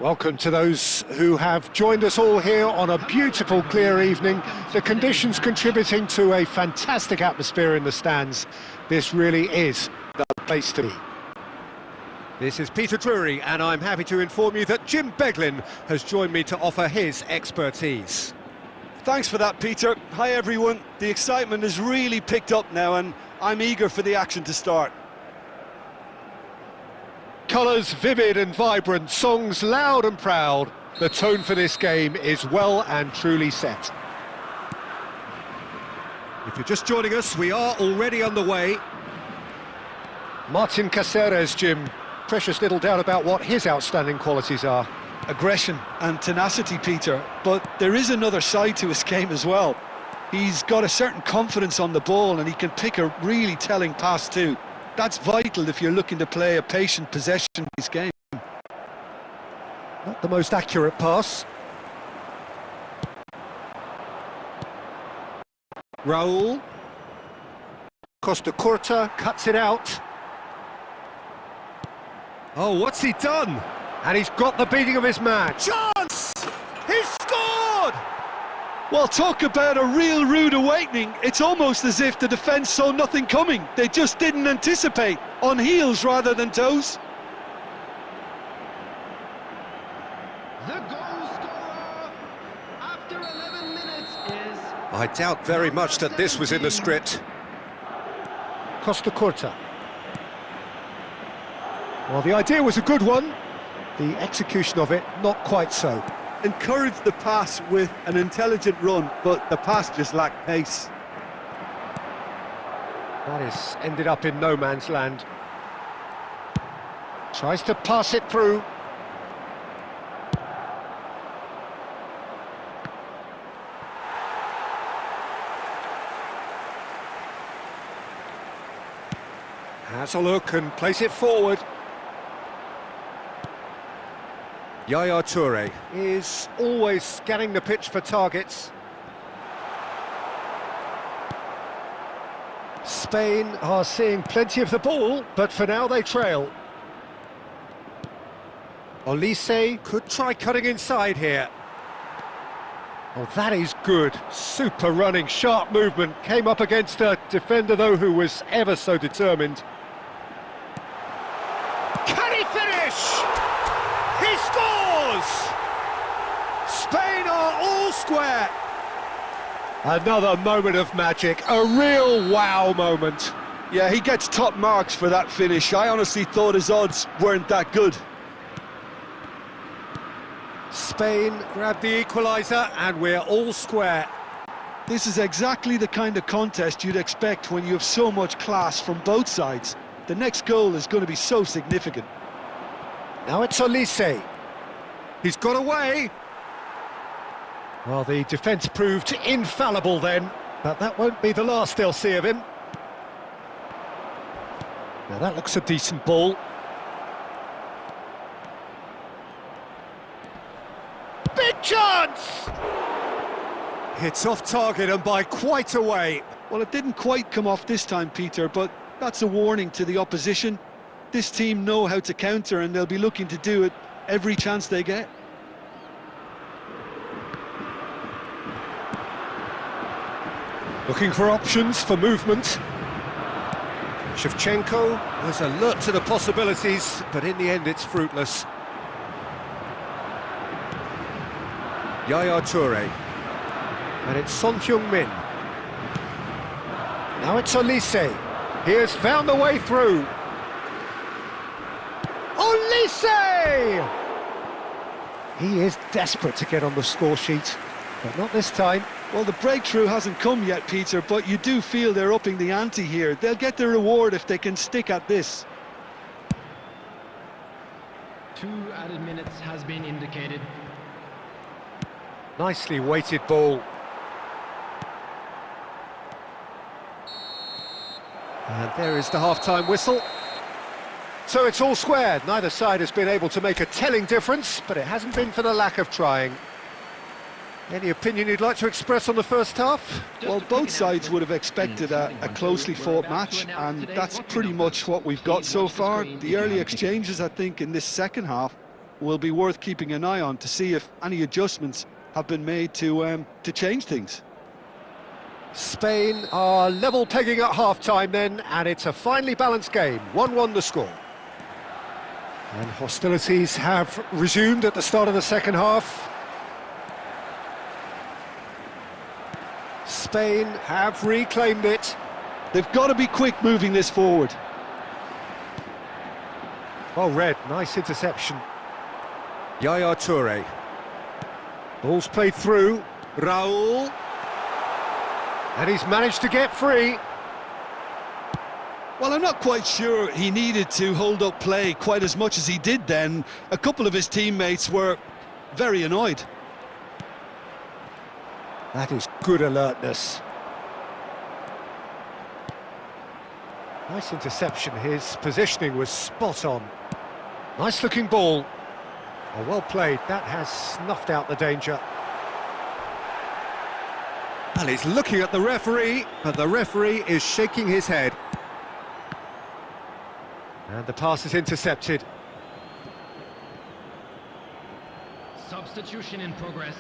Welcome to those who have joined us all here on a beautiful, clear evening. The conditions contributing to a fantastic atmosphere in the stands. This really is the place to be. This is Peter Drury, and I'm happy to inform you that Jim Beglin has joined me to offer his expertise. Thanks for that, Peter. Hi, everyone. The excitement has really picked up now, and I'm eager for the action to start. Colours vivid and vibrant, songs loud and proud. The tone for this game is well and truly set. If you're just joining us, we are already underway. Martin Caceres, Jim. Precious little doubt about what his outstanding qualities are. Aggression and tenacity, Peter, but there is another side to his game as well. He's got a certain confidence on the ball, and he can pick a really telling pass too. That's vital if you're looking to play a patient possession-based game. Not the most accurate pass. Raul. Costa Curta cuts it out. Oh, what's he done? And he's got the beating of his man. Chance! He's scored! Well, talk about a real rude awakening. It's almost as if the defence saw nothing coming. They just didn't anticipate, on heels rather than toes. The goal scorer after 11 minutes is... I doubt very much that this was in the script. Costa Curta. Well, the idea was a good one. The execution of it, not quite so. Encouraged the pass with an intelligent run, but the pass just lacked pace. That is ended up in no man's land. Tries to pass it through. Has a look and plays it forward. Yaya Toure is always scanning the pitch for targets. Spain are seeing plenty of the ball, but for now they trail. Olise could try cutting inside here. Oh, that is good. Super running, sharp movement. Came up against a defender, though, who was ever so determined. Can he finish? He scores! Spain are all square. Another moment of magic, a real wow moment. Yeah, he gets top marks for that finish. I honestly thought his odds weren't that good. Spain grab the equaliser and we're all square. This is exactly the kind of contest you'd expect when you have so much class from both sides. The next goal is going to be so significant. Now it's Olise. He's got away. Well, the defence proved infallible then, but that won't be the last they'll see of him. Now that looks a decent ball. Big chance! It's off target and by quite a way. Well, it didn't quite come off this time, Peter, but that's a warning to the opposition. This team know how to counter, and they'll be looking to do it every chance they get. Looking for options for movement. Shevchenko was alert to the possibilities, but in the end it's fruitless. Yaya Toure. And it's Son Heung-min. Now it's Olise. He has found the way through. Olise! He is desperate to get on the score sheet, but not this time. Well, the breakthrough hasn't come yet, Peter, but you do feel they're upping the ante here. They'll get their reward if they can stick at this. 2 added minutes has been indicated. Nicely weighted ball. And there is the half-time whistle. So it's all square. Neither side has been able to make a telling difference, but it hasn't been for the lack of trying. Any opinion you'd like to express on the first half? Well, both sides would have expected a closely fought match, and that's pretty much what we've got so far. The early exchanges, I think, in this second half will be worth keeping an eye on to see if any adjustments have been made to change things. Spain are level pegging at half-time then, and it's a finely balanced game. 1-1 the score. And hostilities have resumed at the start of the second half. Spain have reclaimed it. They've got to be quick moving this forward. Well read, nice interception. Yaya Toure. Ball's played through. Raul. And he's managed to get free. Well, I'm not quite sure he needed to hold up play quite as much as he did then. A couple of his teammates were very annoyed. That is good alertness. Nice interception, his positioning was spot on. Nice looking ball. Oh, well played, that has snuffed out the danger. Well, he's looking at the referee, but the referee is shaking his head. And the pass is intercepted. Substitution in progress.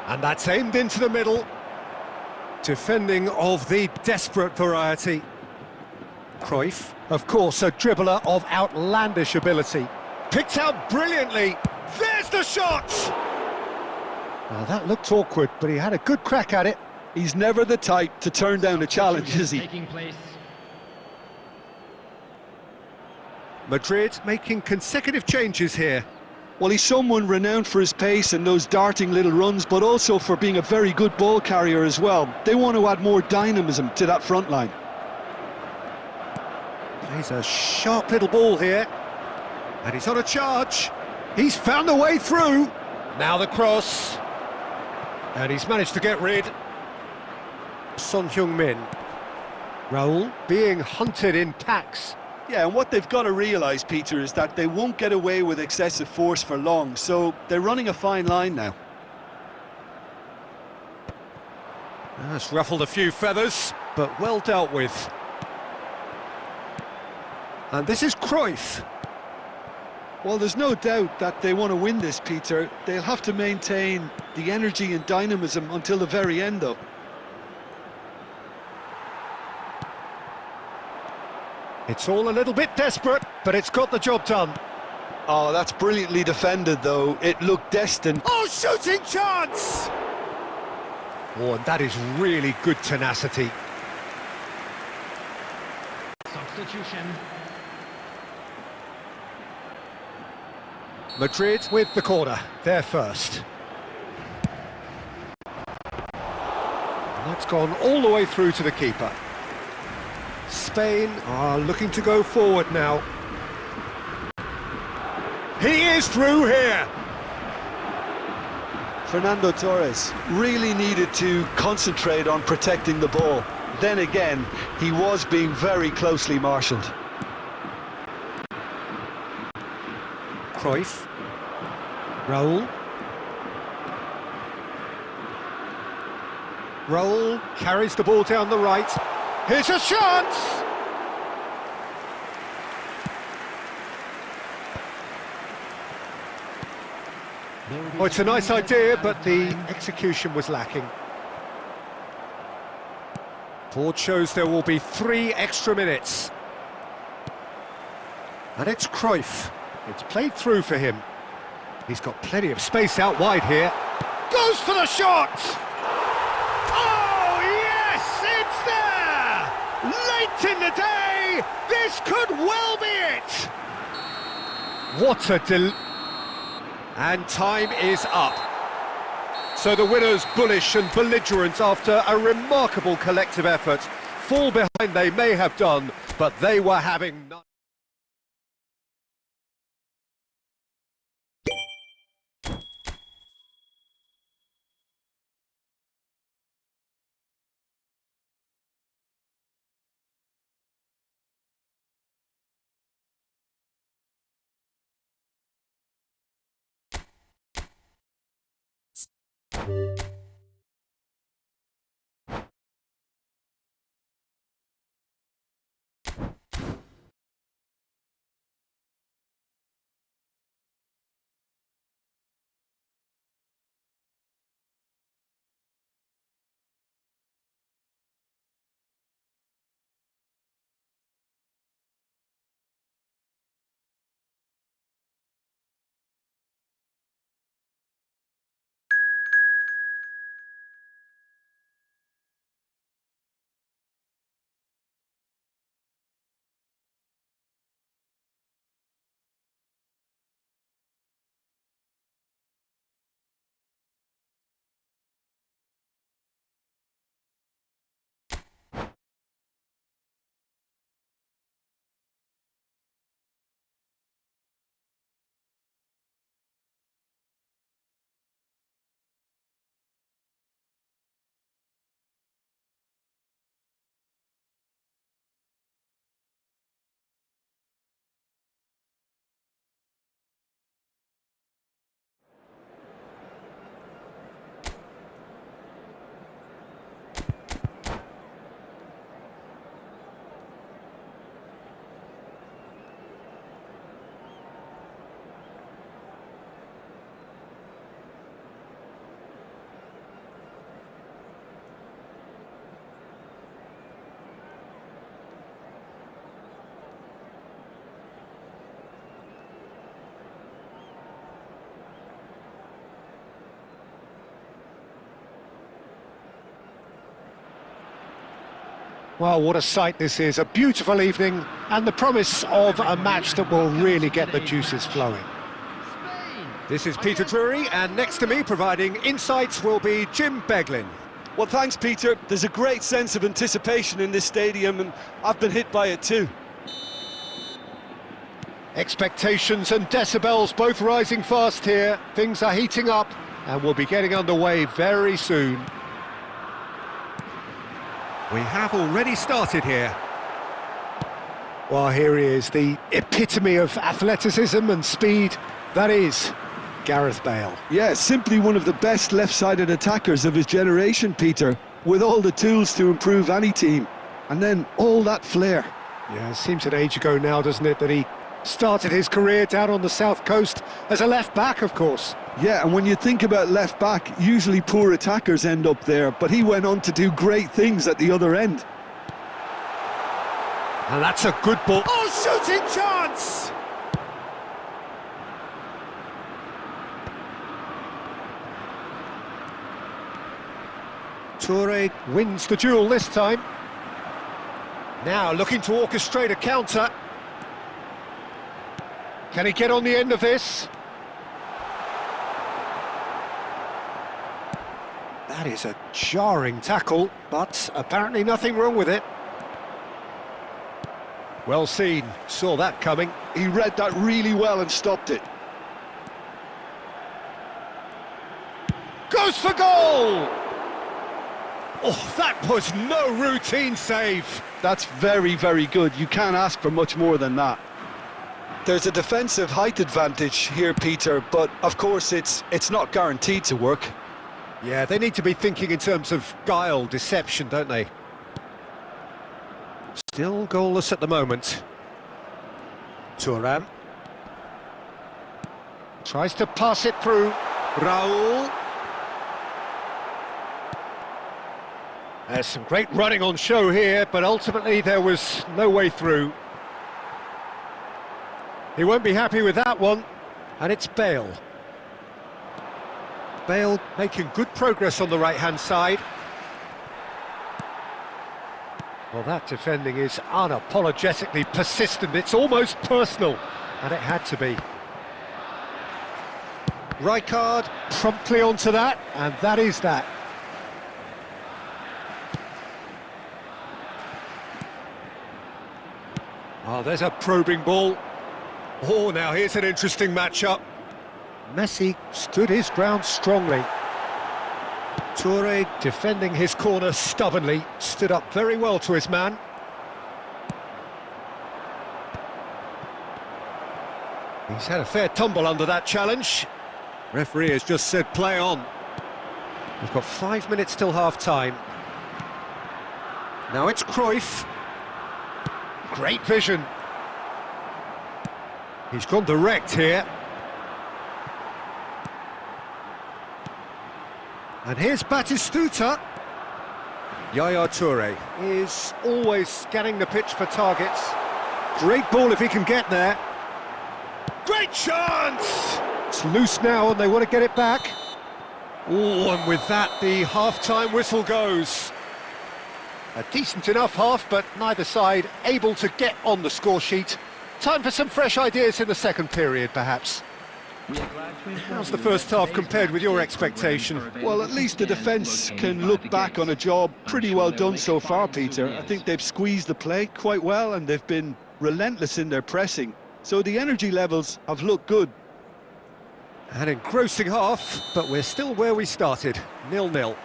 And that's aimed into the middle. Defending of the desperate variety. Cruyff, of course, a dribbler of outlandish ability. Picked out brilliantly. There's the shot! Well, that looked awkward, but he had a good crack at it. He's never the type to turn down a challenge, is he? Taking place. Madrid making consecutive changes here. Well, he's someone renowned for his pace and those darting little runs, but also for being a very good ball carrier as well. They want to add more dynamism to that front line. Plays a sharp little ball here. And he's on a charge. He's found a way through. Now the cross. And he's managed to get rid. Son Heung-min. Raul being hunted in packs. Yeah, and what they've got to realise, Peter, is that they won't get away with excessive force for long, so they're running a fine line now. That's ruffled a few feathers, but well dealt with. And this is Cruyff. Well, there's no doubt that they want to win this, Peter. They'll have to maintain the energy and dynamism until the very end, though. It's all a little bit desperate, but it's got the job done. Oh, that's brilliantly defended, though. It looked destined. Oh, shooting chance! Oh, and that is really good tenacity. Substitution. Madrid with the corner, they're first. And that's gone all the way through to the keeper. Spain are looking to go forward now. He is through here! Fernando Torres really needed to concentrate on protecting the ball. Then again, he was being very closely marshalled. Cruyff. Raul. Raul carries the ball down the right. Here's a chance! Oh, it's a nice idea, but the execution was lacking. Board shows there will be 3 extra minutes. And it's Cruyff. It's played through for him. He's got plenty of space out wide here. Goes for the shot! Oh, yes, it's there! Late in the day, this could well be it! What a And time is up. So the winners, bullish and belligerent after a remarkable collective effort. Fall behind they may have done, but they were having none. Well, what a sight this is, a beautiful evening and the promise of a match that will really get the juices flowing. This is Peter Drury, and next to me providing insights will be Jim Beglin. Well, thanks, Peter. There's a great sense of anticipation in this stadium, and I've been hit by it too. Expectations and decibels both rising fast here. Things are heating up and we'll be getting underway very soon. We have already started here. Well, here he is, the epitome of athleticism and speed. That is Gareth Bale. Yeah, simply one of the best left-sided attackers of his generation, Peter, with all the tools to improve any team. And then all that flair. Yeah, it seems an age ago now, doesn't it, that he started his career down on the south coast as a left-back, of course. Yeah, and when you think about left-back, usually poor attackers end up there, but he went on to do great things at the other end. And that's a good ball. Oh, shooting chance! Toure wins the duel this time. Now looking to orchestrate a counter. Can he get on the end of this? That is a jarring tackle, but apparently nothing wrong with it. Well seen, saw that coming. He read that really well and stopped it. Goes for goal! Oh, that was no routine save. That's very, very good. You can't ask for much more than that. There's a defensive height advantage here, Peter, but of course it's not guaranteed to work. Yeah, they need to be thinking in terms of guile, deception, don't they? Still goalless at the moment. Thuram tries to pass it through. Raul. There's some great running on show here, but ultimately there was no way through. He won't be happy with that one, and it's Bale. Bale making good progress on the right-hand side. Well, that defending is unapologetically persistent. It's almost personal, and it had to be. Rijkaard promptly onto that, and that is that. Oh, there's a probing ball. Oh, now here's an interesting matchup. Messi stood his ground strongly. Toure defending his corner stubbornly, stood up very well to his man. He's had a fair tumble under that challenge. Referee has just said play on. We've got 5 minutes till half-time. Now it's Cruyff. Great vision. He's gone direct here. And here's Batistuta. Yaya Toure is always scanning the pitch for targets. Great ball if he can get there. Great chance! It's loose now and they want to get it back. Oh, and with that the half-time whistle goes. A decent enough half, but neither side able to get on the score sheet. Time for some fresh ideas in the second period, perhaps. How's the first half compared with your expectation? Well, at least the defence can look back on a job pretty well done so far, Peter. I think they've squeezed the play quite well and they've been relentless in their pressing. So the energy levels have looked good. An engrossing half, but we're still where we started, 0-0.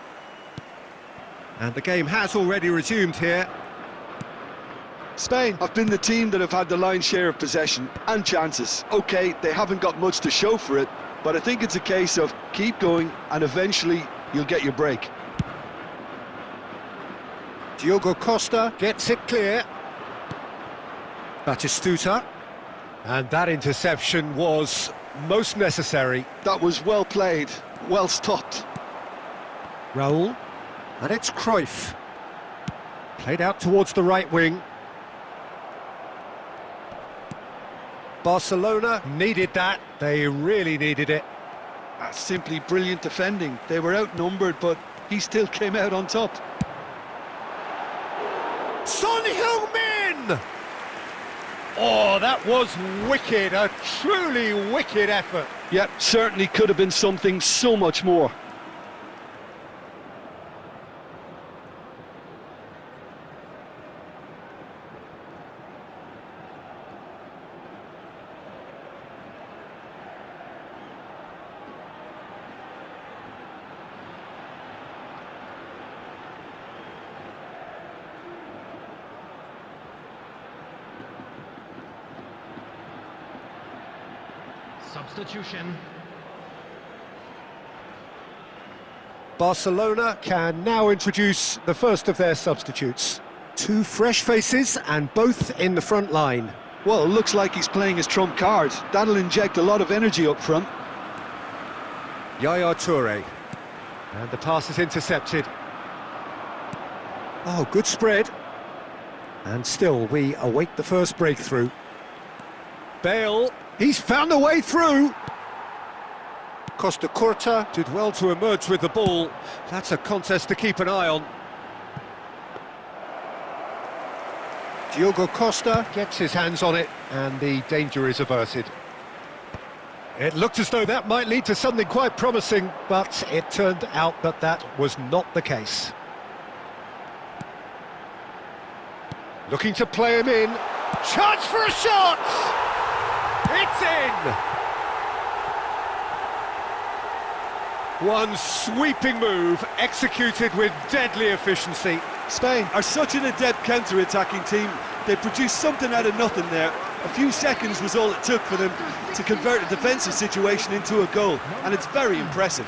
And the game has already resumed here. Spain have been the team that have had the lion's share of possession and chances. OK, they haven't got much to show for it, but I think it's a case of keep going and eventually you'll get your break. Diogo Costa gets it clear. Batistuta. And that interception was most necessary. That was well played, well stopped. Raul. And it's Cruyff. Played out towards the right wing. Barcelona needed that. They really needed it. That's simply brilliant defending. They were outnumbered, but he still came out on top. Son Heung-min! Oh, that was wicked, a truly wicked effort. Yep, certainly could have been something so much more. Substitution. Barcelona can now introduce the first of their substitutes. Two fresh faces and both in the front line. Well, it looks like he's playing his trump card. That'll inject a lot of energy up front. Yaya Toure. And the pass is intercepted. Oh, good spread. And still, we await the first breakthrough. Bale, he's found a way through. Costa Curta did well to emerge with the ball. That's a contest to keep an eye on. Diogo Costa gets his hands on it, and the danger is averted. It looked as though that might lead to something quite promising, but it turned out that that was not the case. Looking to play him in. Chance for a shot! It's in! One sweeping move, executed with deadly efficiency. Spain are such an adept counter-attacking team. They produced something out of nothing there. A few seconds was all it took for them to convert a defensive situation into a goal, and it's very impressive.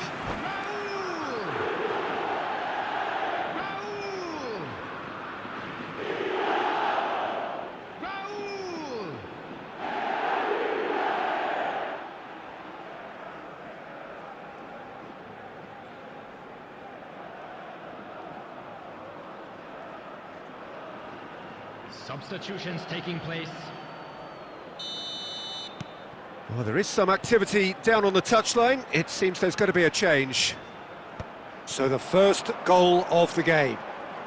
Substitutions taking place. Well, there is some activity down on the touchline. It seems there's going to be a change. So the first goal of the game.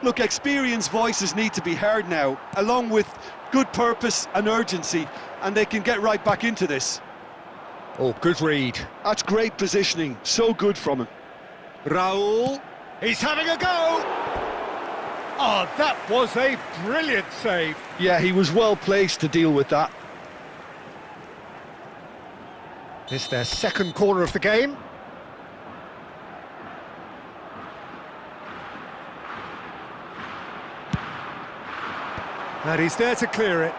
Look, experienced voices need to be heard now, along with good purpose and urgency, and they can get right back into this. Oh, good read. That's great positioning, so good from him. Raul, he's having a go! Oh, that was a brilliant save. Yeah, he was well placed to deal with that. It's their second corner of the game. And he's there to clear it.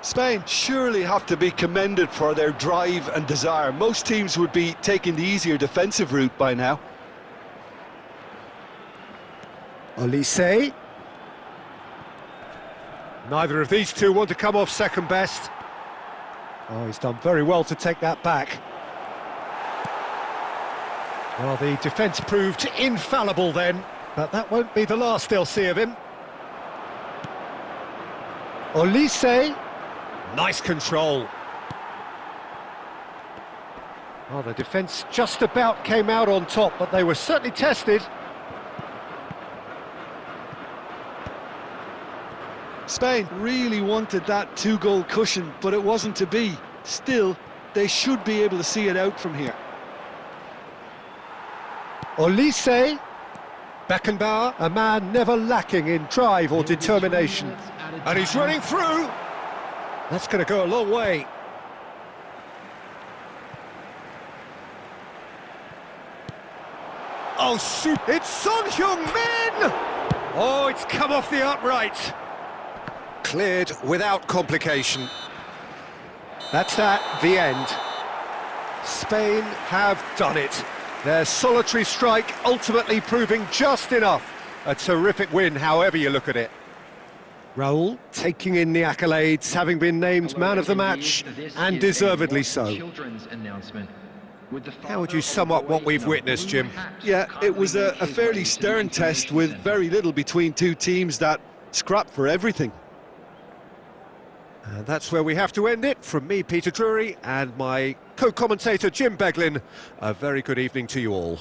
Spain surely have to be commended for their drive and desire. Most teams would be taking the easier defensive route by now. Olise. Neither of these two want to come off second best. Oh, he's done very well to take that back. Well, the defence proved infallible then, but that won't be the last they'll see of him. Olise. Nice control. Well, the defence just about came out on top, but they were certainly tested. Spain really wanted that two-goal cushion, but it wasn't to be. Still, they should be able to see it out from here. Olise. Beckenbauer, a man never lacking in drive or determination. And he's running through. That's going to go a long way. Oh, it's Son Heung-min! Oh, it's come off the upright. Cleared without complication. That's that, the end. Spain have done it. Their solitary strike ultimately proving just enough. A terrific win, however you look at it. Raul taking in the accolades, having been named man of the match, and deservedly so. How would you sum up what we've witnessed, Jim? Yeah, it was a fairly stern test with very little between two teams that scrapped for everything. And that's where we have to end it. From me, Peter Drury, and my co-commentator, Jim Beglin, a very good evening to you all.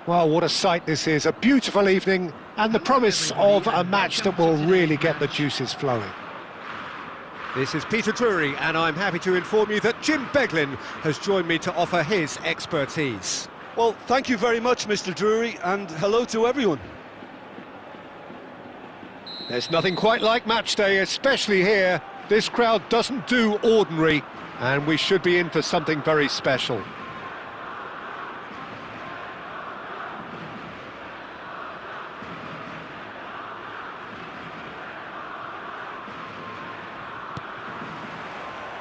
Well, what a sight this is. A beautiful evening and the promise of a match that will really get the juices flowing. This is Peter Drury, and I'm happy to inform you that Jim Beglin has joined me to offer his expertise. Well, thank you very much, Mr. Drury, and hello to everyone. There's nothing quite like match day, especially here. This crowd doesn't do ordinary, and we should be in for something very special.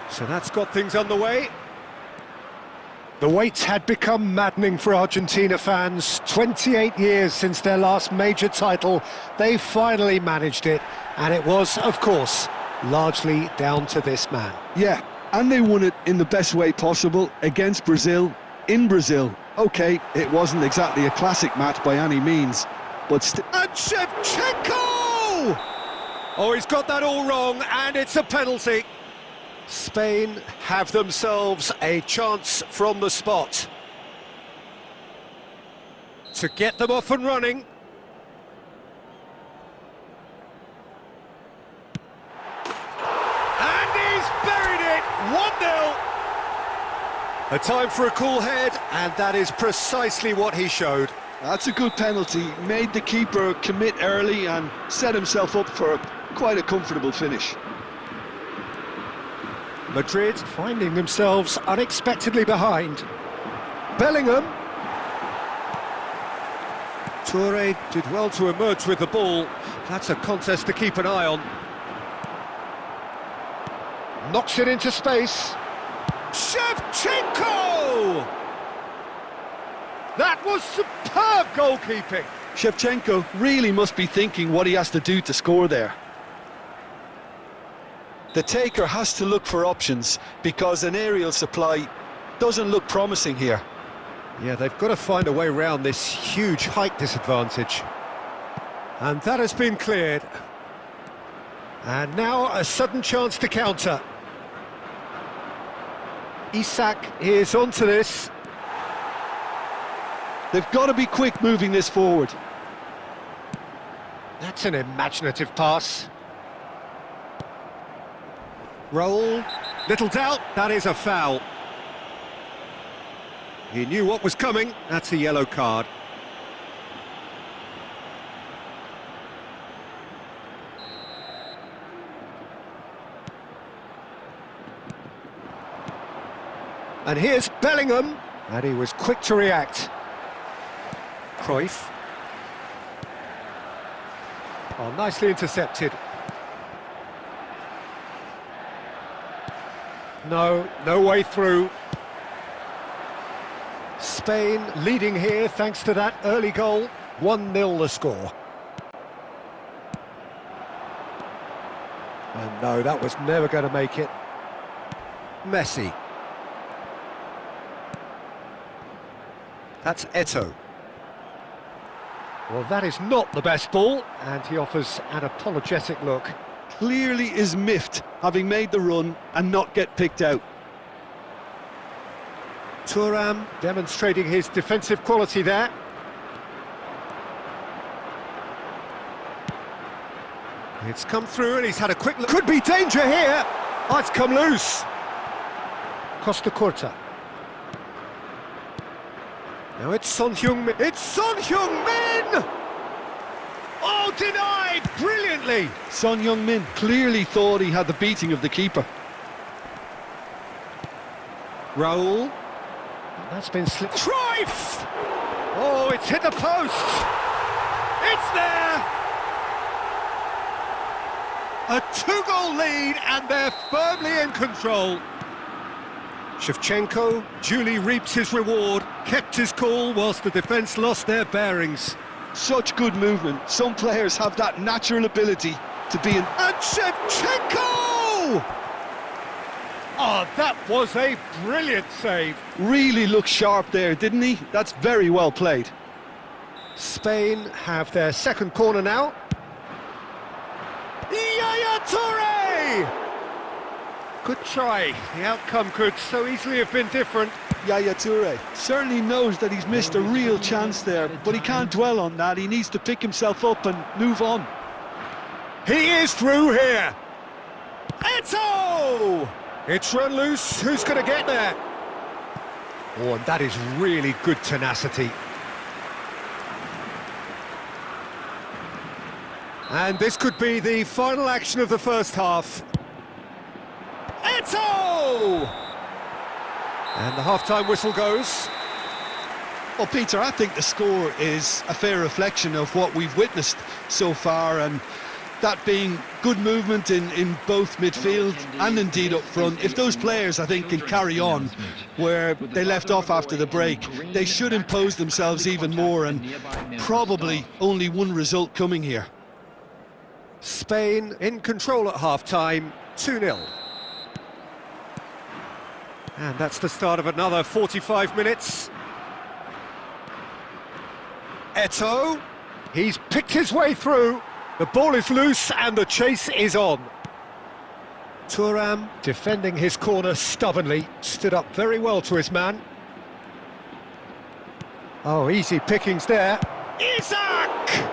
So that's got things underway. The wait had become maddening for Argentina fans. 28 years since their last major title. They finally managed it, and it was, of course, largely down to this man. Yeah, and they won it in the best way possible against Brazil, in Brazil. OK, it wasn't exactly a classic match by any means, but still... And Shevchenko! Oh, he's got that all wrong, and it's a penalty. Spain have themselves a chance from the spot to get them off and running. And he's buried it! 1-0. A time for a cool head, and that is precisely what he showed. That's a good penalty. Made the keeper commit early and set himself up for quite a comfortable finish. Madrid finding themselves unexpectedly behind. Bellingham. Toure did well to emerge with the ball. That's a contest to keep an eye on. Knocks it into space. Shevchenko! That was superb goalkeeping. Shevchenko really must be thinking what he has to do to score there. The taker has to look for options because an aerial supply doesn't look promising here. Yeah, they've got to find a way around this huge height disadvantage. And that has been cleared. And now a sudden chance to counter. Isak is onto this. They've got to be quick moving this forward. That's an imaginative pass. Roll, little doubt, that is a foul. He knew what was coming, that's a yellow card. And here's Bellingham, and he was quick to react. Cruyff. Oh, nicely intercepted. No way through. Spain leading here thanks to that early goal. 1-0 the score. And no, that was never going to make it. Messi. That's Eto'o. Well, that is not the best ball, and he offers an apologetic look. Clearly is miffed, having made the run and not get picked out. Thuram demonstrating his defensive quality there. It's come through and he's had a quick look. Could be danger here! Oh, it's come loose. Costa Curta. Now it's Son Heung-min. It's Son Heung-min! Oh, denied brilliantly! Son Heung-min clearly thought he had the beating of the keeper. Raul. That's been slipped. Cruyff! Oh, it's hit the post! It's there! A two-goal lead, and they're firmly in control. Shevchenko duly reaps his reward, kept his cool whilst the defence lost their bearings. Such good movement. Some players have that natural ability to be an... And Shevchenko! Oh, that was a brilliant save. Really looked sharp there, didn't he? That's very well played. Spain have their second corner now. Yaya Toure! Good try. The outcome could so easily have been different. Yaya Toure certainly knows that he's missed a real chance there, but he can't dwell on that. He needs to pick himself up and move on. He is through here. Eto'o! It's run loose. Who's going to get there? Oh, and that is really good tenacity. And this could be the final action of the first half. Eto'o! And the half-time whistle goes. Well, Peter, I think the score is a fair reflection of what we've witnessed so far, and that being good movement in both midfield and indeed up front. If those players, I think, can carry on where they left off after the break, they should impose themselves even more, and probably only one result coming here. Spain in control at half-time, 2-0. And that's the start of another 45 minutes. Eto'o, he's picked his way through. The ball is loose and the chase is on. Thuram, defending his corner stubbornly, stood up very well to his man. Oh, easy pickings there. Isak!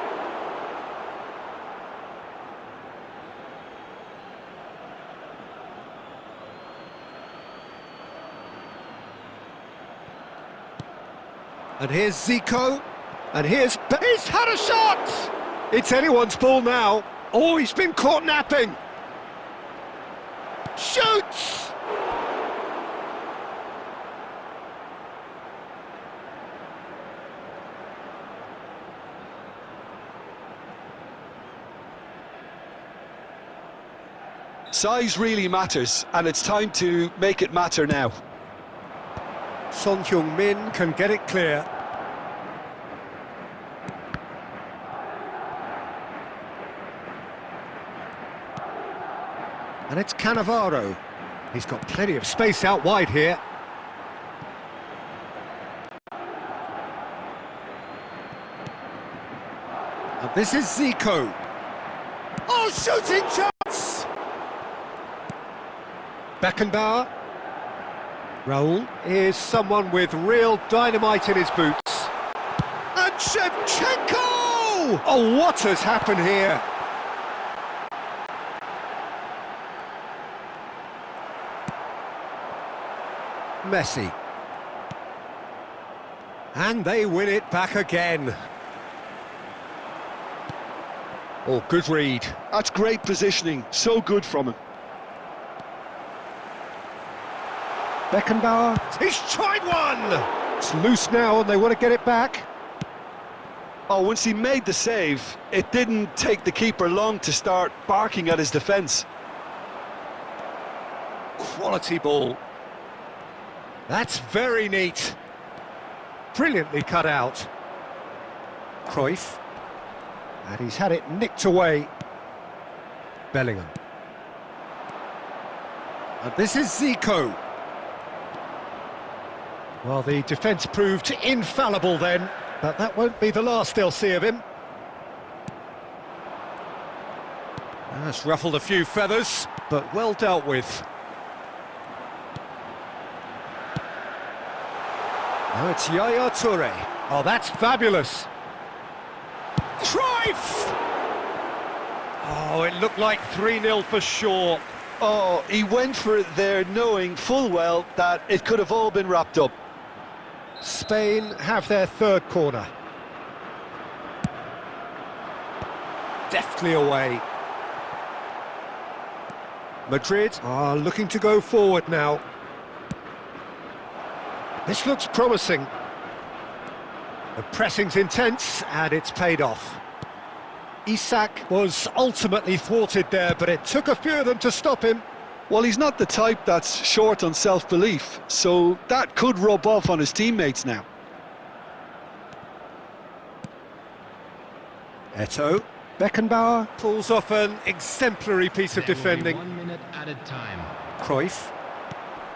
And here's Zico, and he's had a shot! It's anyone's ball now. Oh, he's been caught napping. Shoots! Size really matters, and it's time to make it matter now. Son Heung-min can get it clear. And it's Cannavaro. He's got plenty of space out wide here. And this is Zico. Oh, shooting chance! Beckenbauer. Raul is someone with real dynamite in his boots. And Shevchenko! Oh, what has happened here? Messi. And they win it back again. Oh, good read. That's great positioning, so good from him. Beckenbauer, he's tried one! It's loose now and they want to get it back. Oh, once he made the save, it didn't take the keeper long to start barking at his defence. Quality ball. That's very neat. Brilliantly cut out. Cruyff. And he's had it nicked away. Bellingham. And this is Zico. Well, the defence proved infallible then, but that won't be the last they'll see of him. That's ruffled a few feathers, but well dealt with. Now it's Yaya Toure. Oh, that's fabulous. Cruyff! Oh, it looked like 3-0 for sure. Oh, he went for it there knowing full well that it could have all been wrapped up. Spain have their third corner. Deftly away. Madrid are looking to go forward now. This looks promising. The pressing's intense and it's paid off. Isak was ultimately thwarted there, but it took a few of them to stop him. Well, he's not the type that's short on self-belief, so that could rub off on his teammates now. Eto'o. Beckenbauer pulls off an exemplary piece of defending. 1 minute at a time. Cruyff.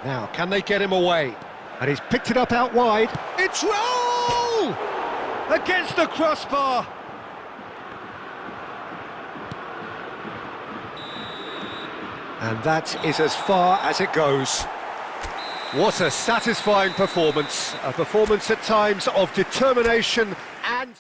Now, can they get him away? And he's picked it up out wide. It's Raul! Against the crossbar! And that is as far as it goes. What a satisfying performance. A performance at times of determination and...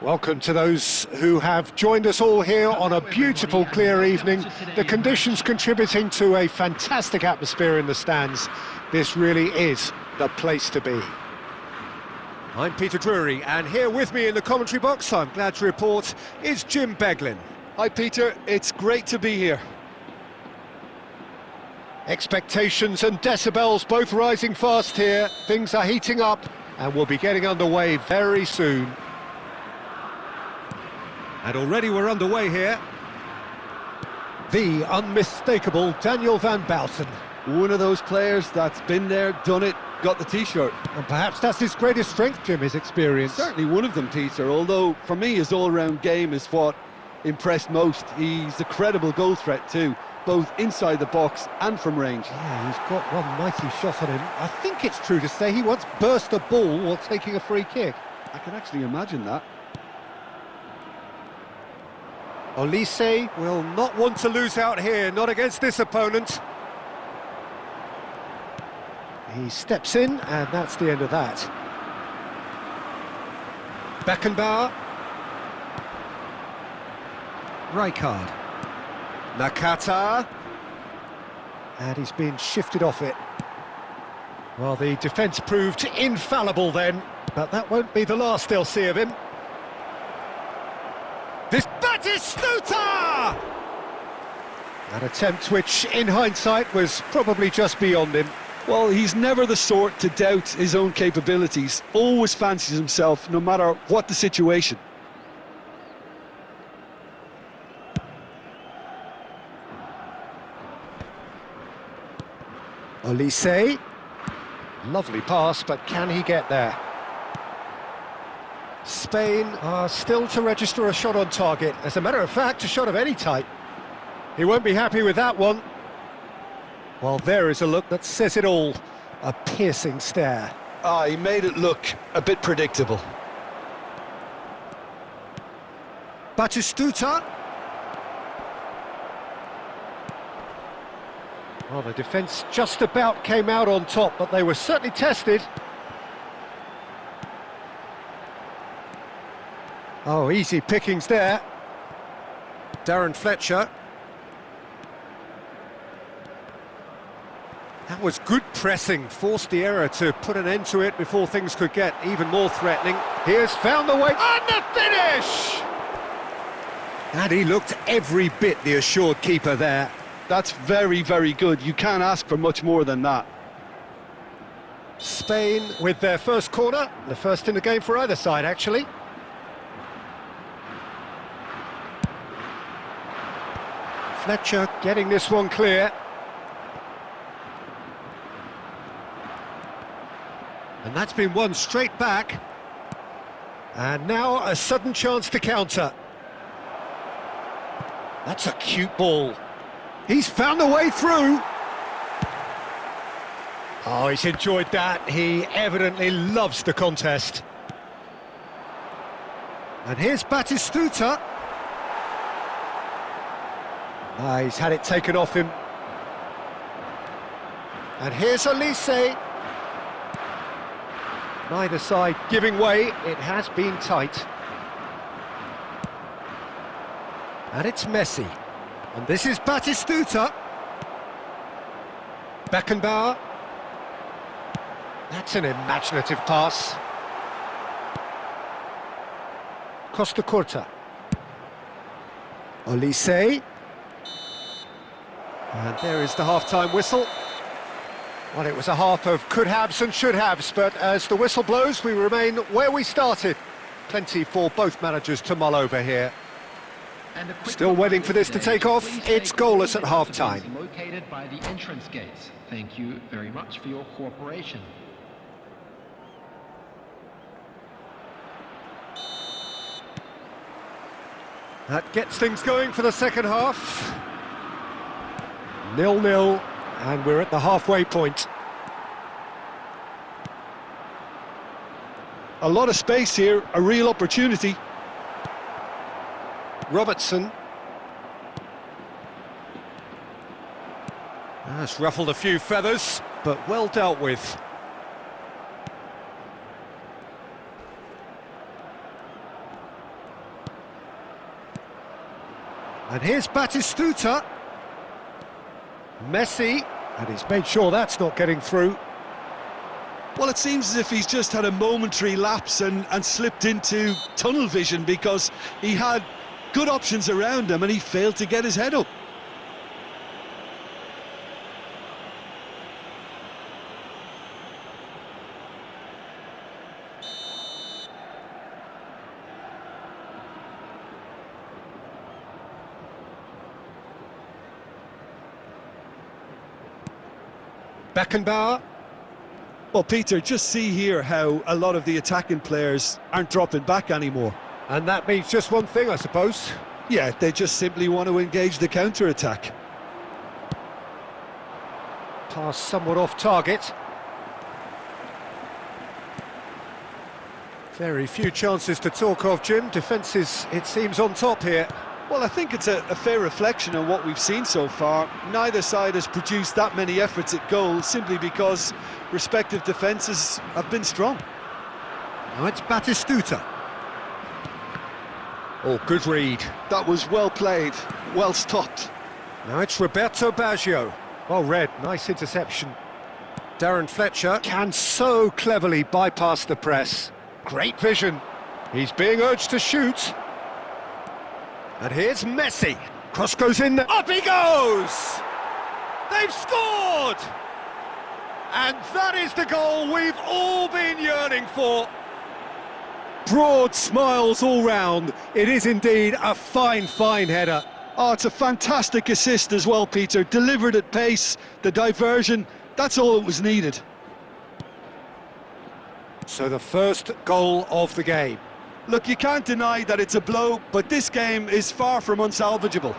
Welcome to those who have joined us all here on a beautiful, clear evening. The conditions contributing to a fantastic atmosphere in the stands. This really is the place to be. I'm Peter Drury, and here with me in the commentary box, I'm glad to report, is Jim Beglin. Hi Peter, it's great to be here. Expectations and decibels both rising fast here. Things are heating up, and we'll be getting underway very soon. And already we're underway here. The unmistakable Daniel van Bouten. One of those players that's been there, done it, got the t-shirt. And perhaps that's his greatest strength, Jim, his experience. Certainly one of them, Peter, although for me his all-round game is what impressed most. He's a credible goal threat too, both inside the box and from range. Yeah, he's got one mighty shot on him. I think it's true to say he once burst a ball while taking a free kick. I can actually imagine that. Olise will not want to lose out here, not against this opponent. He steps in, and that's the end of that. Beckenbauer. Rijkaard. Nakata. And he's been shifted off it. Well, the defence proved infallible then, but that won't be the last they'll see of him. This Batistuta! An attempt which, in hindsight, was probably just beyond him. Well, he's never the sort to doubt his own capabilities, always fancies himself, no matter what the situation. Olise. Lovely pass, but can he get there? Spain are still to register a shot on target. As a matter of fact, a shot of any type. He won't be happy with that one. Well, there is a look that says it all. A piercing stare. Ah, he made it look a bit predictable. Batistuta. Well, the defence just about came out on top, but they were certainly tested. Oh, easy pickings there. Darren Fletcher. That was good pressing, forced the error to put an end to it before things could get even more threatening. He has found the way, and the finish! And he looked every bit the assured keeper there. That's very, very good. You can't ask for much more than that. Spain with their first corner, the first in the game for either side, actually. Fletcher getting this one clear. And that's been won straight back. And now a sudden chance to counter. That's a cute ball. He's found a way through. Oh, he's enjoyed that. He evidently loves the contest. And here's Batistuta. He's had it taken off him. And here's Olise. Neither side giving way. It has been tight. And it's Messi. And this is Batistuta. Beckenbauer. That's an imaginative pass. Costa Curta. Olise. And there is the half-time whistle. Well, it was a half of could-haves and should-haves, but as the whistle blows, we remain where we started. Plenty for both managers to mull over here. Still waiting for this to take off. It's goalless at half-time. Located by the entrance gates. Thank you very much for your cooperation. That gets things going for the second half. 0-0, and we're at the halfway point. A lot of space here, a real opportunity. Robertson. That's ruffled a few feathers, but well dealt with. And here's Batistuta. Messi, and he's made sure that's not getting through. Well, it seems as if he's just had a momentary lapse and slipped into tunnel vision, because he had good options around him and he failed to get his head up. Beckenbauer. Well, Peter, just see here how a lot of the attacking players aren't dropping back anymore. And that means just one thing, I suppose. Yeah, they just simply want to engage the counter-attack. Pass somewhat off target. Very few chances to talk of, Jim. Defence is, it seems, on top here. Well, I think it's a fair reflection on what we've seen so far. Neither side has produced that many efforts at goal, simply because respective defences have been strong. Now it's Batistuta. Oh, good read. That was well played, well stopped. Now it's Roberto Baggio. Well read, nice interception. Darren Fletcher can so cleverly bypass the press. Great vision. He's being urged to shoot. And here's Messi. Cross goes in, up he goes! They've scored! And that is the goal we've all been yearning for. Broad smiles all round. It is indeed a fine, fine header. Oh, it's a fantastic assist as well, Peter. Delivered at pace, the diversion, that's all that was needed. So the first goal of the game. Look, you can't deny that it's a blow, but this game is far from unsalvageable.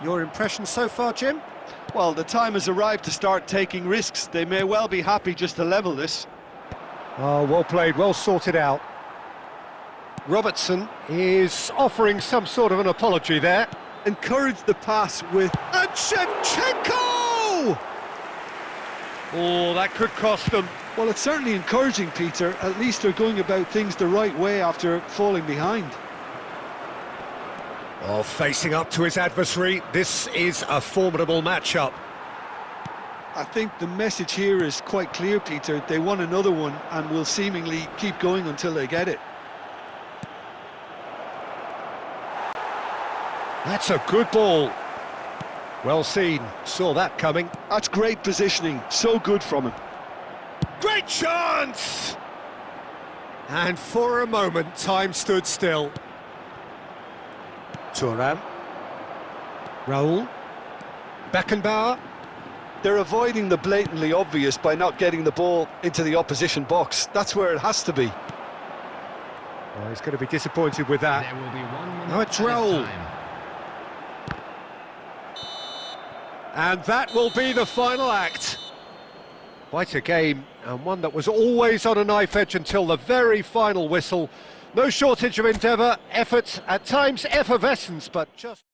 Your impression so far, Jim? Well, the time has arrived to start taking risks. They may well be happy just to level this. Oh, well played, well sorted out. Robertson is offering some sort of an apology there. Encouraged the pass with... And Shevchenko! Oh, that could cost them. Well, it's certainly encouraging, Peter. At least they're going about things the right way after falling behind. Oh, facing up to his adversary, this is a formidable matchup. I think the message here is quite clear, Peter. They want another one and will seemingly keep going until they get it. That's a good ball. Well seen, saw that coming. That's great positioning, so good from him. Great chance! And for a moment, time stood still. Thuram. Raul. Beckenbauer. They're avoiding the blatantly obvious by not getting the ball into the opposition box. That's where it has to be. Oh, he's going to be disappointed with that. There will be 1 minute. Now it's Raul. And that will be the final act. Quite a game, and one that was always on a knife edge until the very final whistle. No shortage of endeavour, effort, at times effervescence, but just...